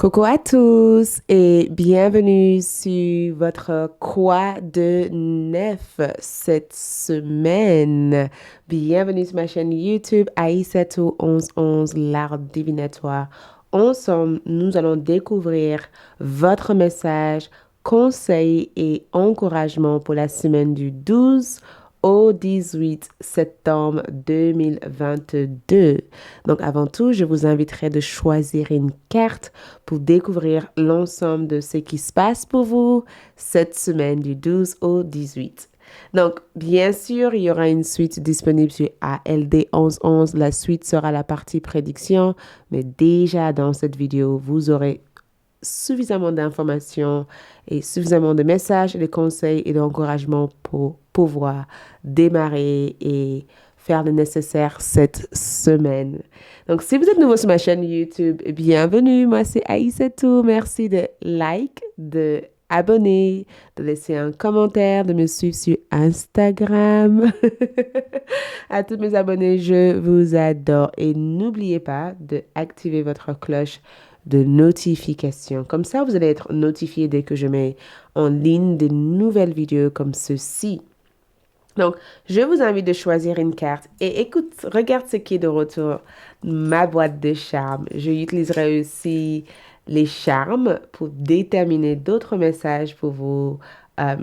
Coucou à tous et bienvenue sur votre Quoi de neuf cette semaine. Bienvenue sur ma chaîne YouTube Aïssatou 1111 l'art divinatoire. Ensemble, nous allons découvrir votre message, conseils et encouragement pour la semaine du 12 au 18 septembre 2022. Donc avant tout, je vous inviterai de choisir une carte pour découvrir l'ensemble de ce qui se passe pour vous cette semaine du 12 au 18. Donc, bien sûr, il y aura une suite disponible sur ALD 1111. La suite sera la partie prédiction, mais déjà dans cette vidéo, vous aurez suffisamment d'informations et suffisamment de messages, de conseils et d'encouragements pour pouvoir démarrer et faire le nécessaire cette semaine. Donc, si vous êtes nouveau sur ma chaîne YouTube, bienvenue. Moi, c'est Aïssatou. Merci de like, de abonner, de laisser un commentaire, de me suivre sur Instagram. À tous mes abonnés, je vous adore. Et n'oubliez pas de activer votre cloche de notification. Comme ça, vous allez être notifié dès que je mets en ligne des nouvelles vidéos comme ceci. Donc, je vous invite de choisir une carte et écoute, regarde ce qui est de retour. Ma boîte de charmes. Je utiliserai aussi les charmes pour déterminer d'autres messages pour vous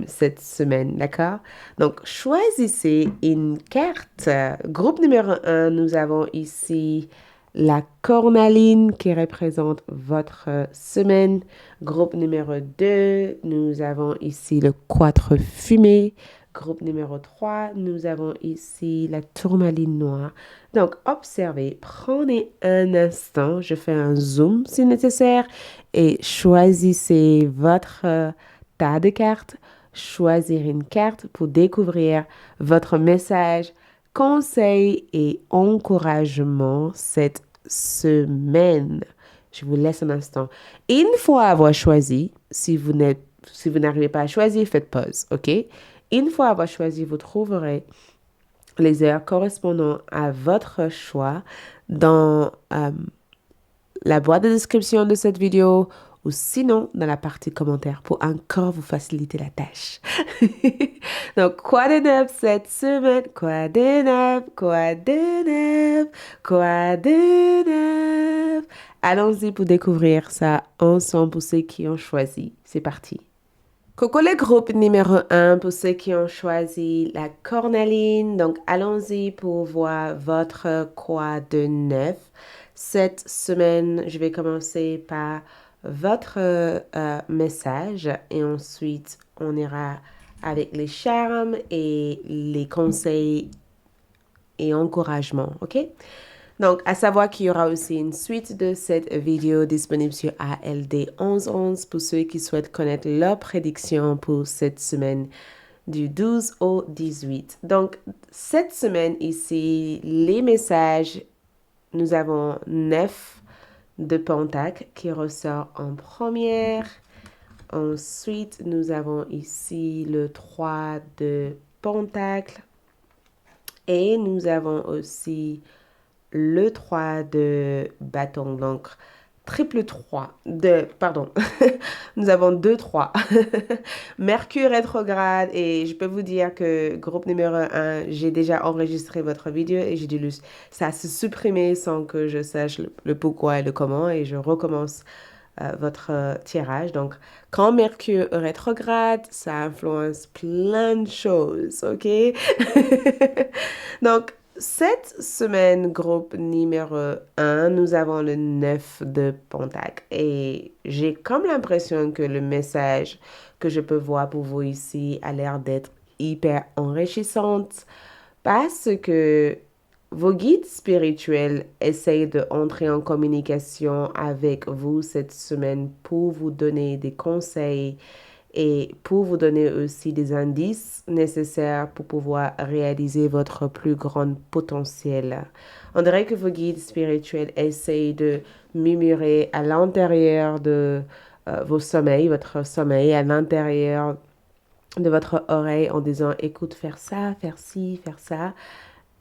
cette semaine, d'accord? Donc, choisissez une carte. Groupe numéro un, nous avons ici la cornaline qui représente votre semaine. Groupe numéro 2, nous avons ici le quatre fumé. Groupe numéro 3, nous avons ici la tourmaline noire. Donc, observez, prenez un instant, je fais un zoom si nécessaire et choisissez votre tas de cartes. Choisir une carte pour découvrir votre message, conseil et encouragement cette semaine. Je vous laisse un instant. Une fois avoir choisi, si vous n'arrivez pas à choisir, faites pause, OK? Une fois avoir choisi, vous trouverez les heures correspondant à votre choix dans la boîte de description de cette vidéo ou sinon dans la partie commentaire pour encore vous faciliter la tâche. Donc, quoi de neuf cette semaine? Quoi de neuf? Quoi de neuf? Quoi de neuf? Allons-y pour découvrir ça ensemble pour ceux qui ont choisi. C'est parti. Coucou le groupe numéro un pour ceux qui ont choisi la cornaline. Donc, allons-y pour voir votre quoi de neuf. Cette semaine, je vais commencer par votre message et ensuite, on ira avec les charmes et les conseils et encouragements, OK? Donc, à savoir qu'il y aura aussi une suite de cette vidéo disponible sur ALD 1111 pour ceux qui souhaitent connaître leurs prédictions pour cette semaine du 12 au 18. Donc, cette semaine ici, les messages, nous avons 9 de Pentacle qui ressort en première. Ensuite, nous avons ici le 3 de Pentacle. Et nous avons aussi le 3 de bâton. Donc, triple 3 de, pardon, nous avons 2 3. Mercure rétrograde et je peux vous dire que groupe numéro un, j'ai déjà enregistré votre vidéo et j'ai dû ça se supprimer sans que je sache le pourquoi et le comment et je recommence votre tirage. Donc, quand Mercure rétrograde, ça influence plein de choses, ok? Donc, cette semaine, groupe numéro un, nous avons le 9 de Pentacle. Et j'ai comme l'impression que le message que je peux voir pour vous ici a l'air d'être hyper enrichissante parce que vos guides spirituels essayent d'entrer en communication avec vous cette semaine pour vous donner des conseils et pour vous donner aussi des indices nécessaires pour pouvoir réaliser votre plus grand potentiel. On dirait que vos guides spirituels essayent de murmurer à l'intérieur de vos sommeils, votre sommeil, à l'intérieur de votre oreille en disant, écoute, faire ça, faire ci, faire ça.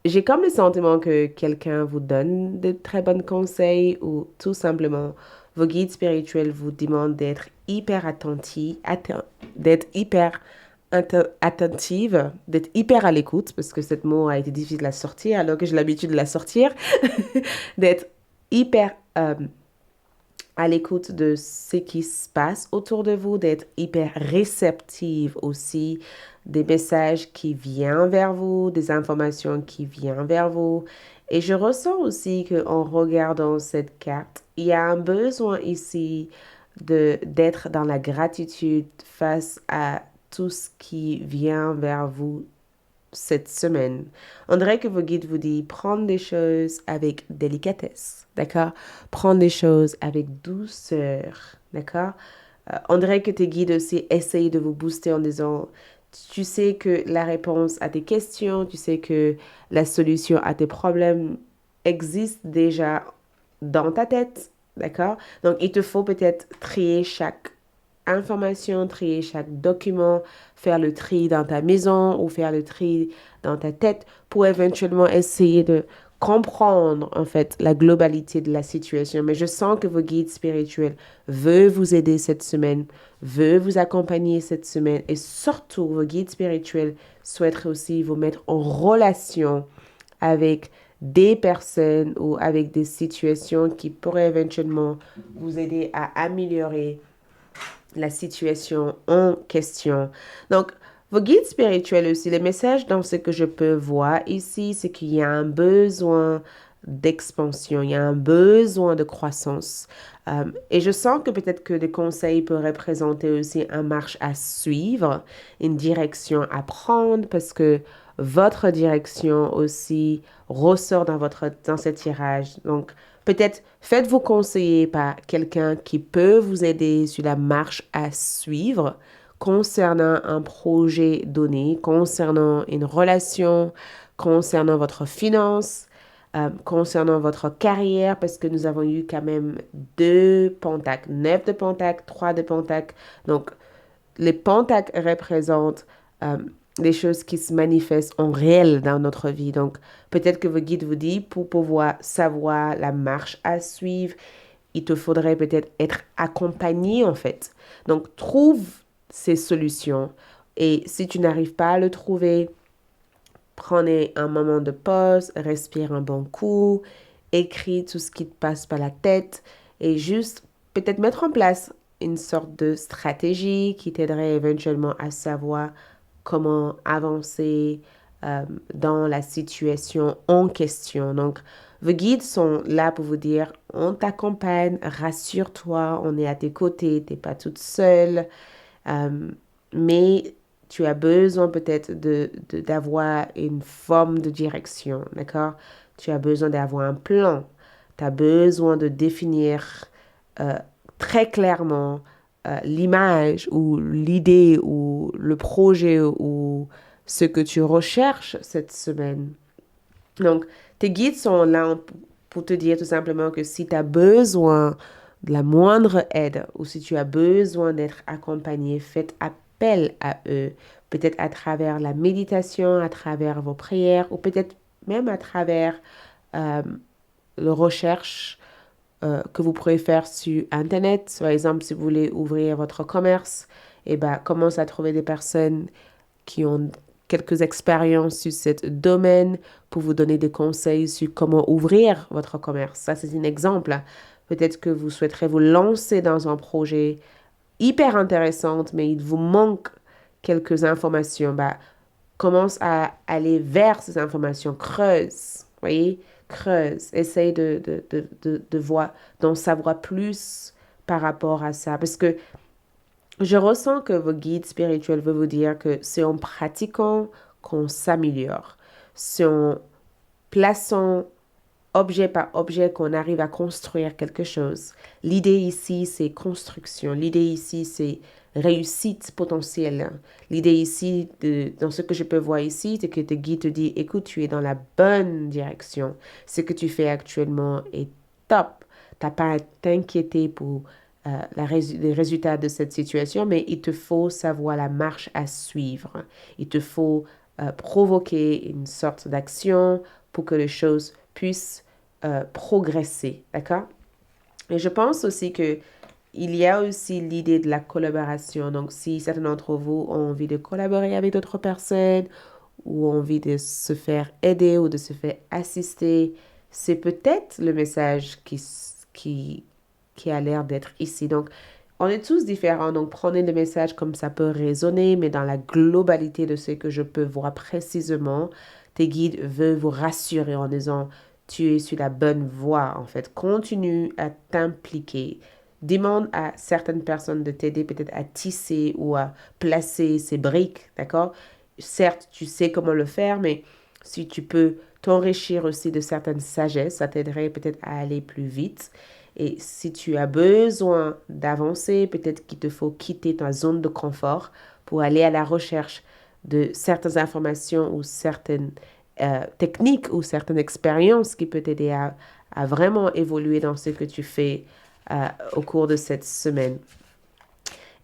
J'ai comme le sentiment que quelqu'un vous donne de très bons conseils ou tout simplement Vos guides spirituels vous demandent d'être hyper d'être hyper attentive, d'être hyper à l'écoute, parce que cette mot a été difficile à sortir alors que j'ai l'habitude de la sortir, d'être hyper à l'écoute de ce qui se passe autour de vous, d'être hyper réceptive aussi des messages qui viennent vers vous, des informations qui viennent vers vous. Et je ressens aussi qu'en regardant cette carte, il y a un besoin ici d'être dans la gratitude face à tout ce qui vient vers vous cette semaine. On dirait que vos guides vous disent prendre des choses avec délicatesse, d'accord? Prendre des choses avec douceur, d'accord? On dirait que tes guides aussi essayent de vous booster en disant, tu sais que la réponse à tes questions, tu sais que la solution à tes problèmes existe déjà dans ta tête, d'accord? Donc, il te faut peut-être trier chaque information, trier chaque document, faire le tri dans ta maison ou faire le tri dans ta tête pour éventuellement essayer de comprendre en fait la globalité de la situation. Mais je sens que vos guides spirituels veulent vous aider cette semaine, veulent vous accompagner cette semaine et surtout vos guides spirituels souhaiteraient aussi vous mettre en relation avec des personnes ou avec des situations qui pourraient éventuellement vous aider à améliorer la situation en question. Donc, vos guides spirituels aussi, les messages dans ce que je peux voir ici, c'est qu'il y a un besoin d'expansion, il y a un besoin de croissance. Et je sens que peut-être que des conseils peuvent représenter aussi une marche à suivre, une direction à prendre, parce que votre direction aussi ressort dans ce tirage. Donc, peut-être faites-vous conseiller par quelqu'un qui peut vous aider sur la marche à suivre concernant un projet donné, concernant une relation, concernant votre finance, concernant votre carrière, parce que nous avons eu quand même 2 pentacles, 9 de pentacles, 3 de pentacles. Donc, les pentacles représentent des choses qui se manifestent en réel dans notre vie. Donc, peut-être que vos guides vous disent, pour pouvoir savoir la marche à suivre, il te faudrait peut-être être accompagné en fait. Donc, trouve ces solutions. Et si tu n'arrives pas à le trouver, prenez un moment de pause, respire un bon coup, écris tout ce qui te passe par la tête et juste peut-être mettre en place une sorte de stratégie qui t'aiderait éventuellement à savoir comment avancer dans la situation en question. Donc, vos guides sont là pour vous dire, on t'accompagne, rassure-toi, on est à tes côtés, t'es pas toute seule, mais tu as besoin peut-être d'avoir une forme de direction, d'accord? Tu as besoin d'avoir un plan, tu as besoin de définir euh, très clairement l'image ou l'idée ou le projet ou ce que tu recherches cette semaine. Donc, tes guides sont là pour te dire tout simplement que si tu as besoin de la moindre aide ou si tu as besoin d'être accompagné, faites appel à eux, peut-être à travers la méditation, à travers vos prières ou peut-être même à travers euh, la recherche que vous pouvez faire sur Internet. Par exemple, si vous voulez ouvrir votre commerce, et ben, commence à trouver des personnes qui ont quelques expériences sur ce domaine pour vous donner des conseils sur comment ouvrir votre commerce. Ça, c'est un exemple. Peut-être que vous souhaiterez vous lancer dans un projet hyper intéressant, mais il vous manque quelques informations. Bah, commence à aller vers ces informations, creuse, voyez, creuse, essaye de voir, d'en savoir plus par rapport à ça. Parce que je ressens que vos guides spirituels veulent vous dire que c'est en pratiquant qu'on s'améliore. C'est en plaçant objet par objet qu'on arrive à construire quelque chose. L'idée ici, c'est construction. L'idée ici, c'est réussite potentielle. L'idée ici, dans ce que je peux voir ici, c'est que tes guides te disent, écoute, tu es dans la bonne direction. Ce que tu fais actuellement est top. T'as pas à t'inquiéter pour les résultats de cette situation, mais il te faut savoir la marche à suivre. Il te faut provoquer une sorte d'action pour que les choses puissent progresser, d'accord? Et je pense aussi que il y a aussi l'idée de la collaboration. Donc, si certains d'entre vous ont envie de collaborer avec d'autres personnes ou ont envie de se faire aider ou de se faire assister, c'est peut-être le message qui a l'air d'être ici. Donc, on est tous différents, donc prenez le message comme ça peut résonner, mais dans la globalité de ce que je peux voir précisément, tes guides veulent vous rassurer en disant, tu es sur la bonne voie, en fait. Continue à t'impliquer. Demande à certaines personnes de t'aider peut-être à tisser ou à placer ces briques, d'accord? Certes, tu sais comment le faire, mais si tu peux t'enrichir aussi de certaines sagesses, ça t'aiderait peut-être à aller plus vite. Et si tu as besoin d'avancer, peut-être qu'il te faut quitter ta zone de confort pour aller à la recherche de certaines informations ou certaines techniques ou certaines expériences qui peuvent t'aider à vraiment évoluer dans ce que tu fais au cours de cette semaine.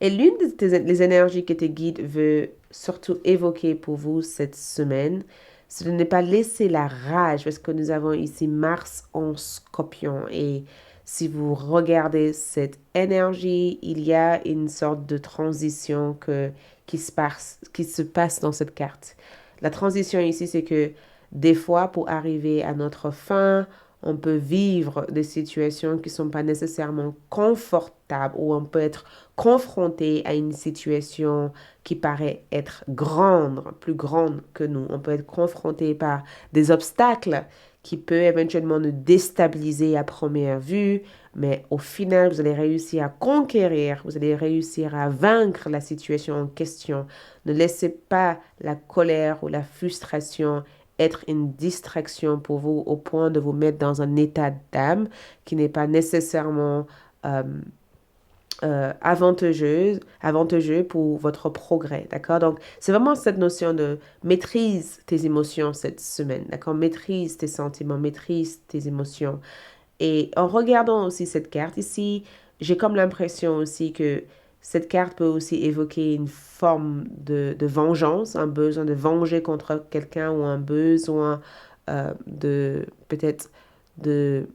Et l'une des énergies que tes guides veulent surtout évoquer pour vous cette semaine, c'est de ne pas laisser la rage, parce que nous avons ici Mars en Scorpion. Et si vous regardez cette énergie, il y a une sorte de transition qui se passe dans cette carte. La transition ici, c'est que des fois, pour arriver à notre fin, on peut vivre des situations qui ne sont pas nécessairement confortables ou on peut être confronté à une situation qui paraît être grande, plus grande que nous. On peut être confronté par des obstacles qui peuvent éventuellement nous déstabiliser à première vue, mais au final, vous allez réussir à conquérir, vous allez réussir à vaincre la situation en question. Ne laissez pas la colère ou la frustration être une distraction pour vous au point de vous mettre dans un état d'âme qui n'est pas nécessairement avantageux pour votre progrès, d'accord? Donc, c'est vraiment cette notion de maîtrise tes émotions cette semaine, d'accord? Maîtrise tes sentiments, maîtrise tes émotions. Et en regardant aussi cette carte ici, j'ai comme l'impression aussi que cette carte peut aussi évoquer une forme de vengeance, un besoin de venger contre quelqu'un ou un besoin de peut-être de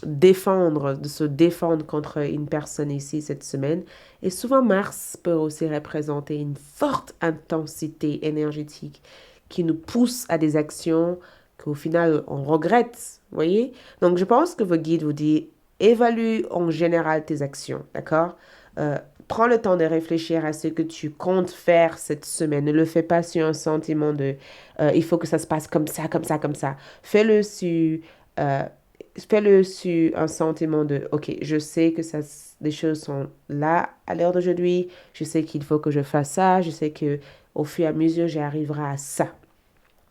de se défendre contre une personne ici cette semaine. Et souvent, Mars peut aussi représenter une forte intensité énergétique qui nous pousse à des actions qu'au final, on regrette. Vous voyez? Donc, je pense que vos guides vous disent, évalue en général tes actions, d'accord? Prends le temps de réfléchir à ce que tu comptes faire cette semaine. Ne le fais pas sur un sentiment de il faut que ça se passe comme ça, comme ça, comme ça. Fais-le sur euh, fais-le sur un sentiment de, OK, je sais que ça, les choses sont là à l'heure d'aujourd'hui, je sais qu'il faut que je fasse ça, je sais que au fur et à mesure, j'arriverai à ça.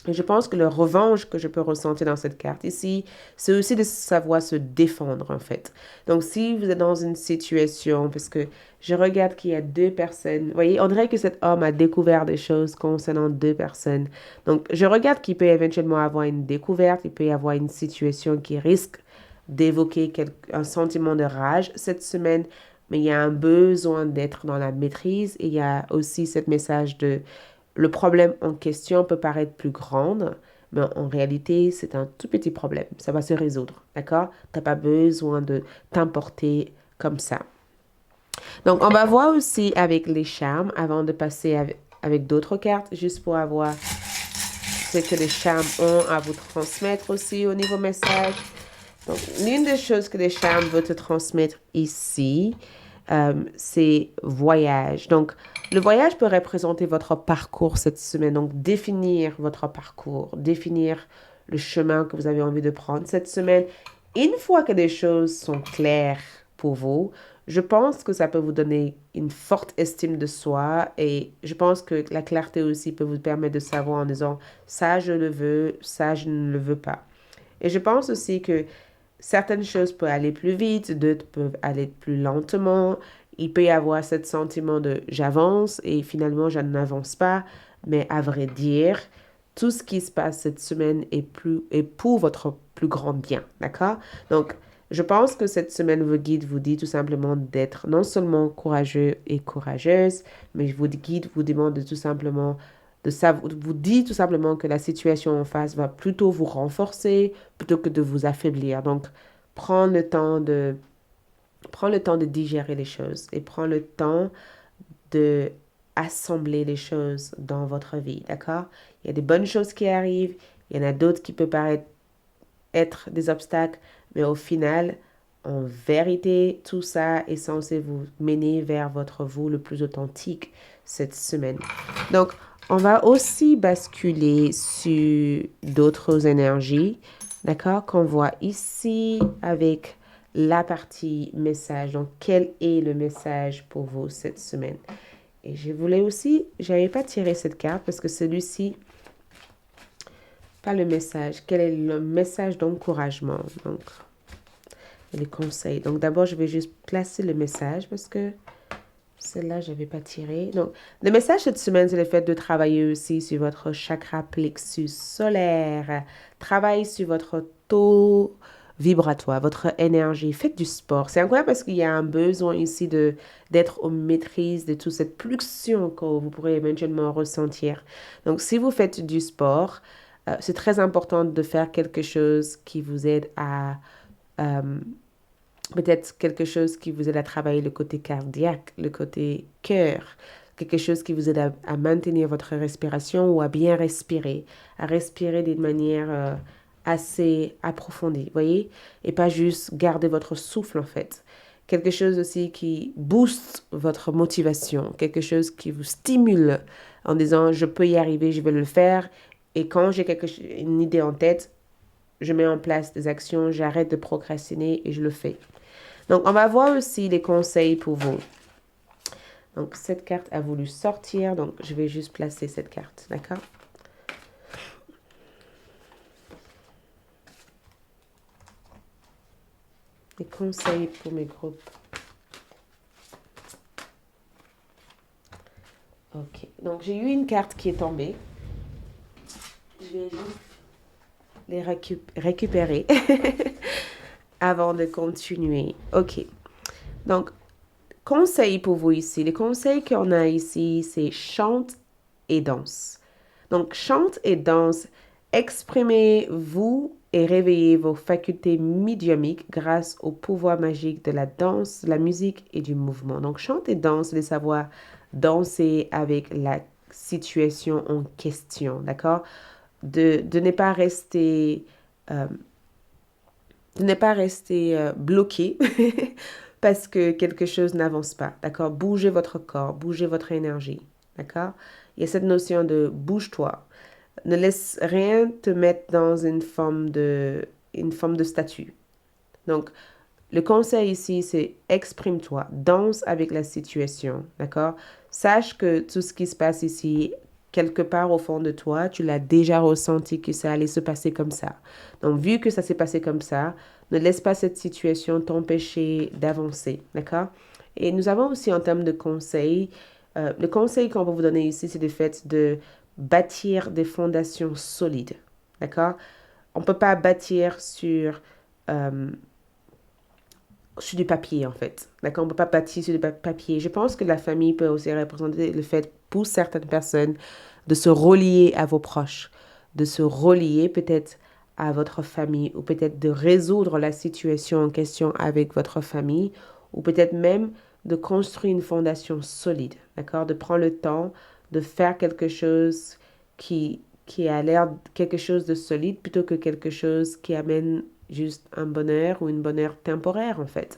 Et je pense que le revanche que je peux ressentir dans cette carte ici, c'est aussi de savoir se défendre en fait. Donc si vous êtes dans une situation, parce que je regarde qu'il y a deux personnes, vous voyez, on dirait que cet homme a découvert des choses concernant deux personnes. Donc je regarde qu'il peut éventuellement avoir une découverte, il peut y avoir une situation qui risque d'évoquer un sentiment de rage cette semaine, mais il y a un besoin d'être dans la maîtrise et il y a aussi ce message de le problème en question peut paraître plus grand, mais en réalité, c'est un tout petit problème. Ça va se résoudre, d'accord? Tu n'as pas besoin de t'emporter comme ça. Donc, on va voir aussi avec les charmes avant de passer avec d'autres cartes, juste pour avoir ce que les charmes ont à vous transmettre aussi au niveau message. Donc, l'une des choses que les charmes veulent te transmettre ici, c'est voyage. Donc, le voyage peut représenter votre parcours cette semaine. Donc, définir votre parcours, définir le chemin que vous avez envie de prendre cette semaine. Une fois que des choses sont claires pour vous, je pense que ça peut vous donner une forte estime de soi et je pense que la clarté aussi peut vous permettre de savoir en disant ça je le veux, ça je ne le veux pas. Et je pense aussi que certaines choses peuvent aller plus vite, d'autres peuvent aller plus lentement. Il peut y avoir ce sentiment de j'avance et finalement je n'avance pas. Mais à vrai dire, tout ce qui se passe cette semaine est pour votre plus grand bien. D'accord? Donc, je pense que cette semaine, vos guides vous dit tout simplement d'être non seulement courageux et courageuse, mais vos guides vous demandent tout simplement vous dit tout simplement que la situation en face va plutôt vous renforcer plutôt que de vous affaiblir. Donc, prendre le temps de Prends le temps de digérer les choses et prends le temps de assembler les choses dans votre vie, d'accord? Il y a des bonnes choses qui arrivent, il y en a d'autres qui peuvent paraître être des obstacles, mais au final, en vérité, tout ça est censé vous mener vers votre vous le plus authentique cette semaine. Donc, on va aussi basculer sur d'autres énergies, d'accord, qu'on voit ici avec la partie message. Donc, quel est le message pour vous cette semaine? Et je voulais aussi, j'avais pas tiré cette carte parce que celui-ci, pas le message. Quel est le message d'encouragement? Donc, les conseils. Donc, d'abord, je vais juste placer le message parce que celle-là, je n'avais pas tiré. Donc, le message cette semaine, c'est le fait de travailler aussi sur votre chakra plexus solaire. Travaille sur votre taux vibratoire, votre énergie. Faites du sport. C'est incroyable parce qu'il y a un besoin ici d'être aux maîtrises de toute cette pulsion que vous pourrez éventuellement ressentir. Donc, si vous faites du sport, c'est très important de faire quelque chose qui vous aide à peut-être quelque chose qui vous aide à travailler le côté cardiaque, le côté cœur, quelque chose qui vous aide à maintenir votre respiration ou à bien respirer, à respirer d'une manière assez approfondie, voyez, et pas juste garder votre souffle en fait. Quelque chose aussi qui booste votre motivation, quelque chose qui vous stimule en disant je peux y arriver, je vais le faire. Et quand j'ai une idée en tête, je mets en place des actions, j'arrête de procrastiner et je le fais. Donc, on va voir aussi les conseils pour vous. Donc, cette carte a voulu sortir, donc je vais juste placer cette carte, d'accord? Les conseils pour mes groupes. Ok, donc j'ai eu une carte qui est tombée. Je vais juste les récupérer avant de continuer. Ok, donc conseils pour vous ici. Les conseils qu'on a ici, c'est chante et danse. Donc, chante et danse, exprimez-vous et réveillez vos facultés médiumiques grâce au pouvoir magique de la danse, la musique et du mouvement. Donc, chante et danse, c'est savoir danser avec la situation en question, d'accord? De ne pas rester, euh, bloqué parce que quelque chose n'avance pas, d'accord? Bougez votre corps, bougez votre énergie, d'accord? Il y a cette notion de bouge-toi. Ne laisse rien te mettre dans une forme de statut. Donc, le conseil ici, c'est exprime-toi, danse avec la situation, d'accord? Sache que tout ce qui se passe ici, quelque part au fond de toi, tu l'as déjà ressenti que ça allait se passer comme ça. Donc, vu que ça s'est passé comme ça, ne laisse pas cette situation t'empêcher d'avancer, d'accord? Et nous avons aussi en termes de conseils, le conseil qu'on va vous donner ici, c'est le fait de bâtir des fondations solides, d'accord? On ne peut pas bâtir euh, sur du papier, en fait. D'accord? On ne peut pas bâtir sur du papier. Je pense que la famille peut aussi représenter le fait, pour certaines personnes, de se relier à vos proches, de se relier peut-être à votre famille, ou peut-être de résoudre la situation en question avec votre famille, ou peut-être même de construire une fondation solide, d'accord? De prendre le temps de faire quelque chose qui a l'air quelque chose de solide plutôt que quelque chose qui amène juste un bonheur ou une bonheur temporaire en fait.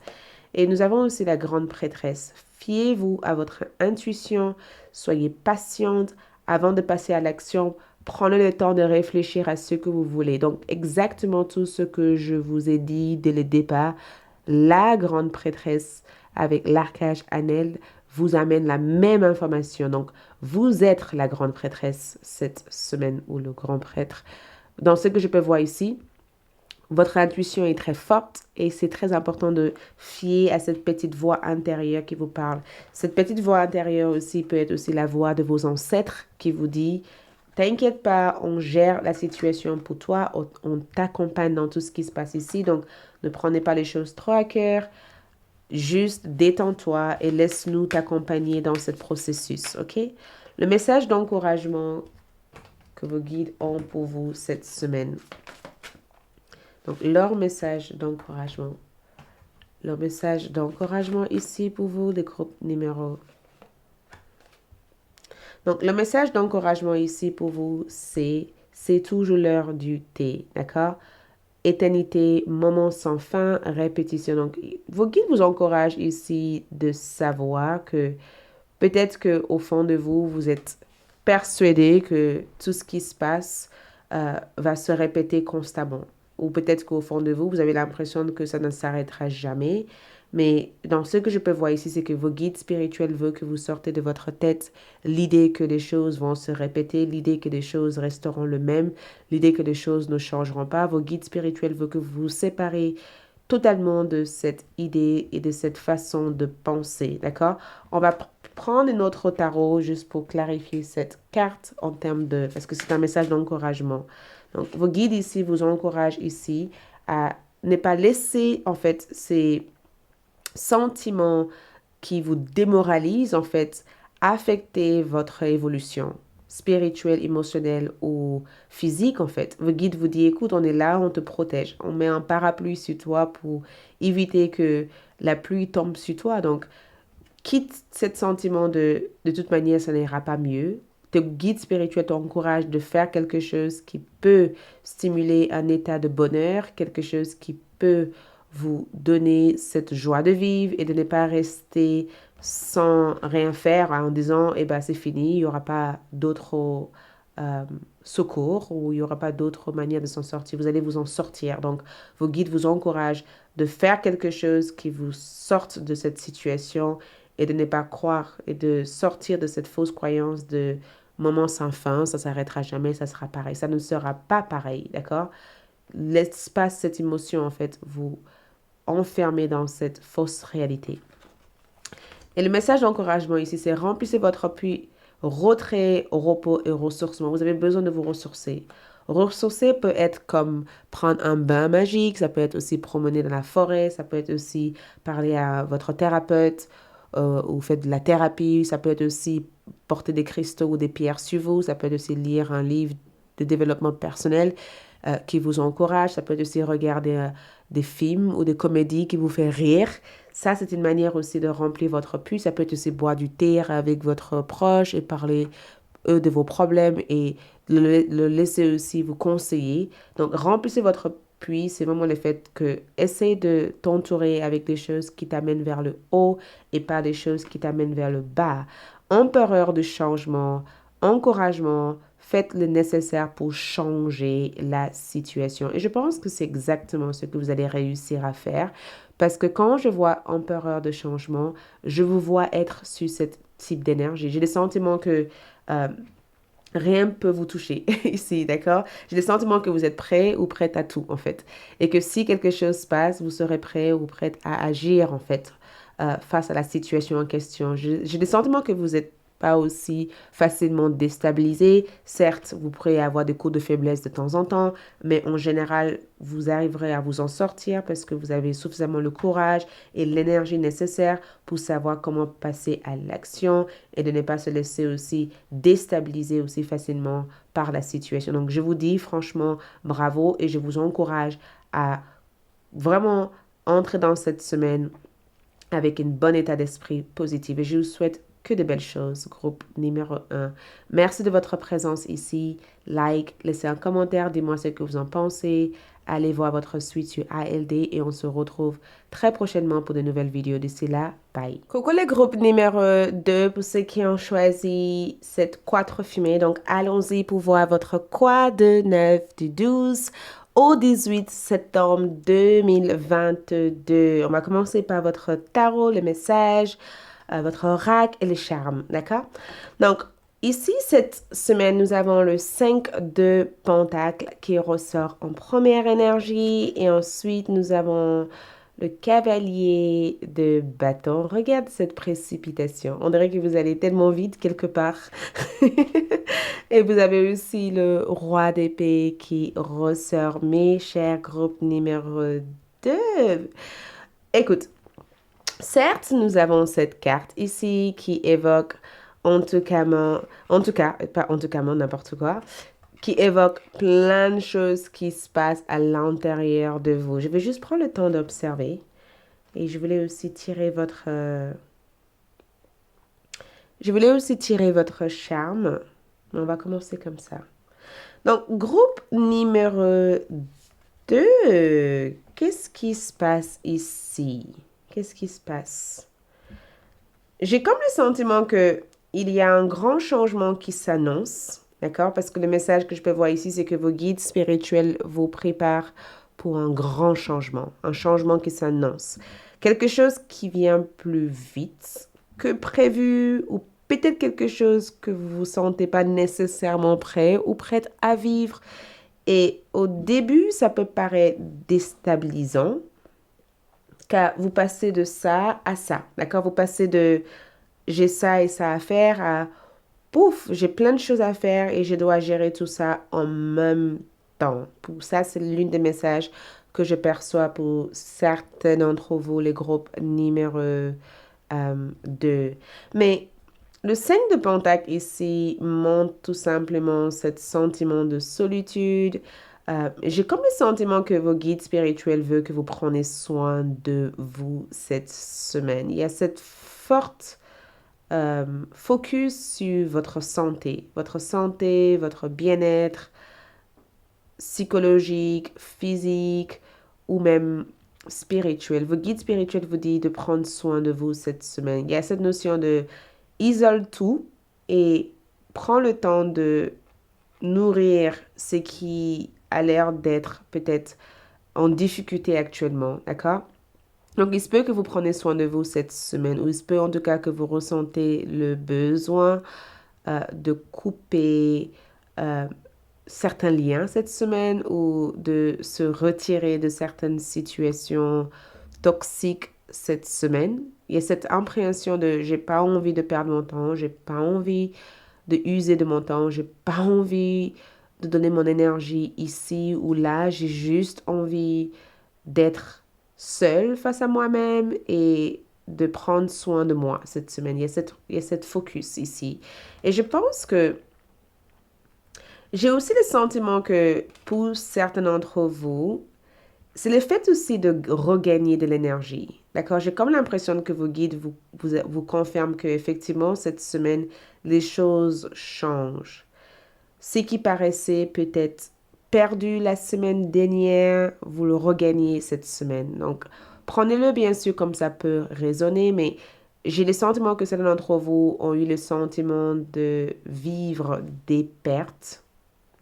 Et nous avons aussi la grande prêtresse. Fiez-vous à votre intuition, soyez patiente avant de passer à l'action. Prenez le temps de réfléchir à ce que vous voulez. Donc exactement tout ce que je vous ai dit dès le départ, la grande prêtresse avec l'archange Anel vous amène la même information. Donc vous êtes la grande prêtresse cette semaine ou le grand prêtre. Dans ce que je peux voir ici, votre intuition est très forte et c'est très important de fier à cette petite voix intérieure qui vous parle. Cette petite voix intérieure aussi peut être aussi la voix de vos ancêtres qui vous dit t'inquiète pas, on gère la situation pour toi, on t'accompagne dans tout ce qui se passe ici. Donc ne prenez pas les choses trop à cœur, juste détends-toi et laisse-nous t'accompagner dans ce processus, ok? Le message d'encouragement que vos guides ont pour vous cette semaine. Donc, leur message d'encouragement. le message d'encouragement ici pour vous, les groupes numéro. Donc, le message d'encouragement ici pour vous, c'est toujours l'heure du thé, d'accord? Éternité, moment sans fin, répétition. Donc, vos guides vous encouragent ici de savoir que peut-être qu'au fond de vous, vous êtes persuadé que tout ce qui se passe va se répéter constamment. Ou peut-être qu'au fond de vous, vous avez l'impression que ça ne s'arrêtera jamais. Mais dans ce que je peux voir ici, c'est que vos guides spirituels veulent que vous sortez de votre tête l'idée que les choses vont se répéter, l'idée que les choses resteront le même, l'idée que les choses ne changeront pas. Vos guides spirituels veulent que vous vous séparez totalement de cette idée et de cette façon de penser, d'accord? On va prendre notre tarot juste pour clarifier cette carte en termes de... parce que c'est un message d'encouragement. Donc, vos guides ici vous encouragent ici à ne pas laisser, en fait, ces sentiments qui vous démoralisent, en fait, affecter votre évolution spirituelle, émotionnelle ou physique, en fait. Vos guides vous disent, écoute, on est là, on te protège. On met un parapluie sur toi pour éviter que la pluie tombe sur toi. Donc, quitte ce sentiment de toute manière, ça n'ira pas mieux. Tes guides spirituels t'encouragent de faire quelque chose qui peut stimuler un état de bonheur, quelque chose qui peut vous donner cette joie de vivre et de ne pas rester sans rien faire en disant, eh ben, c'est fini, il n'y aura pas d'autres secours ou il n'y aura pas d'autre manière de s'en sortir. Vous allez vous en sortir. Donc, vos guides vous encouragent de faire quelque chose qui vous sorte de cette situation et de ne pas croire et de sortir de cette fausse croyance de moment sans fin, ça s'arrêtera jamais, ça sera pareil. Ça ne sera pas pareil, d'accord? L'espace, cette émotion, en fait, vous enfermez dans cette fausse réalité. Et le message d'encouragement ici, c'est remplissez votre puits, retrait, repos et ressourcement. Vous avez besoin de vous ressourcer. Ressourcer peut être comme prendre un bain magique, ça peut être aussi promener dans la forêt, ça peut être aussi parler à votre thérapeute ou faire de la thérapie, ça peut être aussi porter des cristaux ou des pierres sur vous, ça peut être aussi lire un livre de développement personnel qui vous encourage, ça peut être aussi regarder des films ou des comédies qui vous font rire. Ça, c'est une manière aussi de remplir votre puits. Ça peut être aussi boire du thé avec votre proche et parler eux de vos problèmes et le laisser aussi vous conseiller. Donc, remplissez votre puits. C'est vraiment le fait que essaye de t'entourer avec des choses qui t'amènent vers le haut et pas des choses qui t'amènent vers le bas. Empereur de changement, encouragement, faites le nécessaire pour changer la situation. Et je pense que c'est exactement ce que vous allez réussir à faire. Parce que quand je vois empereur de changement, je vous vois être sur ce type d'énergie. J'ai le sentiment que rien ne peut vous toucher ici, d'accord? J'ai le sentiment que vous êtes prêt ou prête à tout, en fait. Et que si quelque chose se passe, vous serez prêt ou prête à agir, en fait, face à la situation en question. J'ai le sentiment que vous êtes pas aussi facilement déstabilisé. Certes, vous pourrez avoir des coups de faiblesse de temps en temps, mais en général, vous arriverez à vous en sortir parce que vous avez suffisamment le courage et l'énergie nécessaire pour savoir comment passer à l'action et de ne pas se laisser aussi déstabiliser aussi facilement par la situation. Donc, je vous dis franchement bravo et je vous encourage à vraiment entrer dans cette semaine avec un bon état d'esprit positif. Et je vous souhaite que de belles choses, groupe numéro 1. Merci de votre présence ici. Like, laissez un commentaire, dis-moi ce que vous en pensez. Allez voir votre suite sur ALD et on se retrouve très prochainement pour de nouvelles vidéos. D'ici là, bye. Coucou les groupes numéro 2 pour ceux qui ont choisi cette quatre fumée. Donc allons-y pour voir votre quoi de neuf du 12 au 18 septembre 2022. On va commencer par votre tarot, le message, votre oracle et les charmes, d'accord? Donc, ici, cette semaine, nous avons le 5 de Pentacle qui ressort en première énergie et ensuite, nous avons le cavalier de bâton. Regarde cette précipitation. On dirait que vous allez tellement vite quelque part. Et vous avez aussi le roi d'épée qui ressort, mes chers groupes numéro 2. Écoute, certes, nous avons cette carte ici qui évoque n'importe quoi, qui évoque plein de choses qui se passent à l'intérieur de vous. Je vais juste prendre le temps d'observer Et je voulais aussi tirer votre charme. On va commencer comme ça. Donc, groupe numéro 2. Qu'est-ce qui se passe ici? Qu'est-ce qui se passe? J'ai comme le sentiment que il y a un grand changement qui s'annonce, d'accord? Parce que le message que je peux voir ici, c'est que vos guides spirituels vous préparent pour un grand changement, un changement qui s'annonce. Quelque chose qui vient plus vite que prévu ou peut-être quelque chose que vous ne vous sentez pas nécessairement prêt ou prête à vivre. Et au début, ça peut paraître déstabilisant, car vous passez de ça à ça, d'accord? Vous passez de j'ai ça et ça à faire à pouf, j'ai plein de choses à faire et je dois gérer tout ça en même temps. Pour ça, c'est l'une des messages que je perçois pour certains d'entre vous, les groupes numéro 2. Mais le 5 de Pentacle ici montre tout simplement ce sentiment de solitude. J'ai comme le sentiment que vos guides spirituels veulent que vous preniez soin de vous cette semaine. Il y a cette forte focus sur votre santé, votre bien-être psychologique, physique ou même spirituel. Vos guides spirituels vous disent de prendre soin de vous cette semaine. Il y a cette notion de isole tout et prends le temps de nourrir ce qui a l'air d'être peut-être en difficulté actuellement, d'accord? Donc, il se peut que vous preniez soin de vous cette semaine, ou il se peut en tout cas que vous ressentez le besoin de couper certains liens cette semaine ou de se retirer de certaines situations toxiques cette semaine. Il y a cette appréhension de j'ai pas envie de perdre mon temps, j'ai pas envie de user de mon temps, j'ai pas envie de donner mon énergie ici ou là, j'ai juste envie d'être seule face à moi-même et de prendre soin de moi cette semaine. Il y a cette focus ici. Et je pense que j'ai aussi le sentiment que pour certains d'entre vous, c'est le fait aussi de regagner de l'énergie. D'accord? J'ai comme l'impression que vos guides vous confirment qu'effectivement, cette semaine, les choses changent. Ce qui paraissait peut-être perdu la semaine dernière, vous le regagnez cette semaine. Donc, prenez-le bien sûr comme ça peut résonner, mais j'ai le sentiment que certains d'entre vous ont eu le sentiment de vivre des pertes.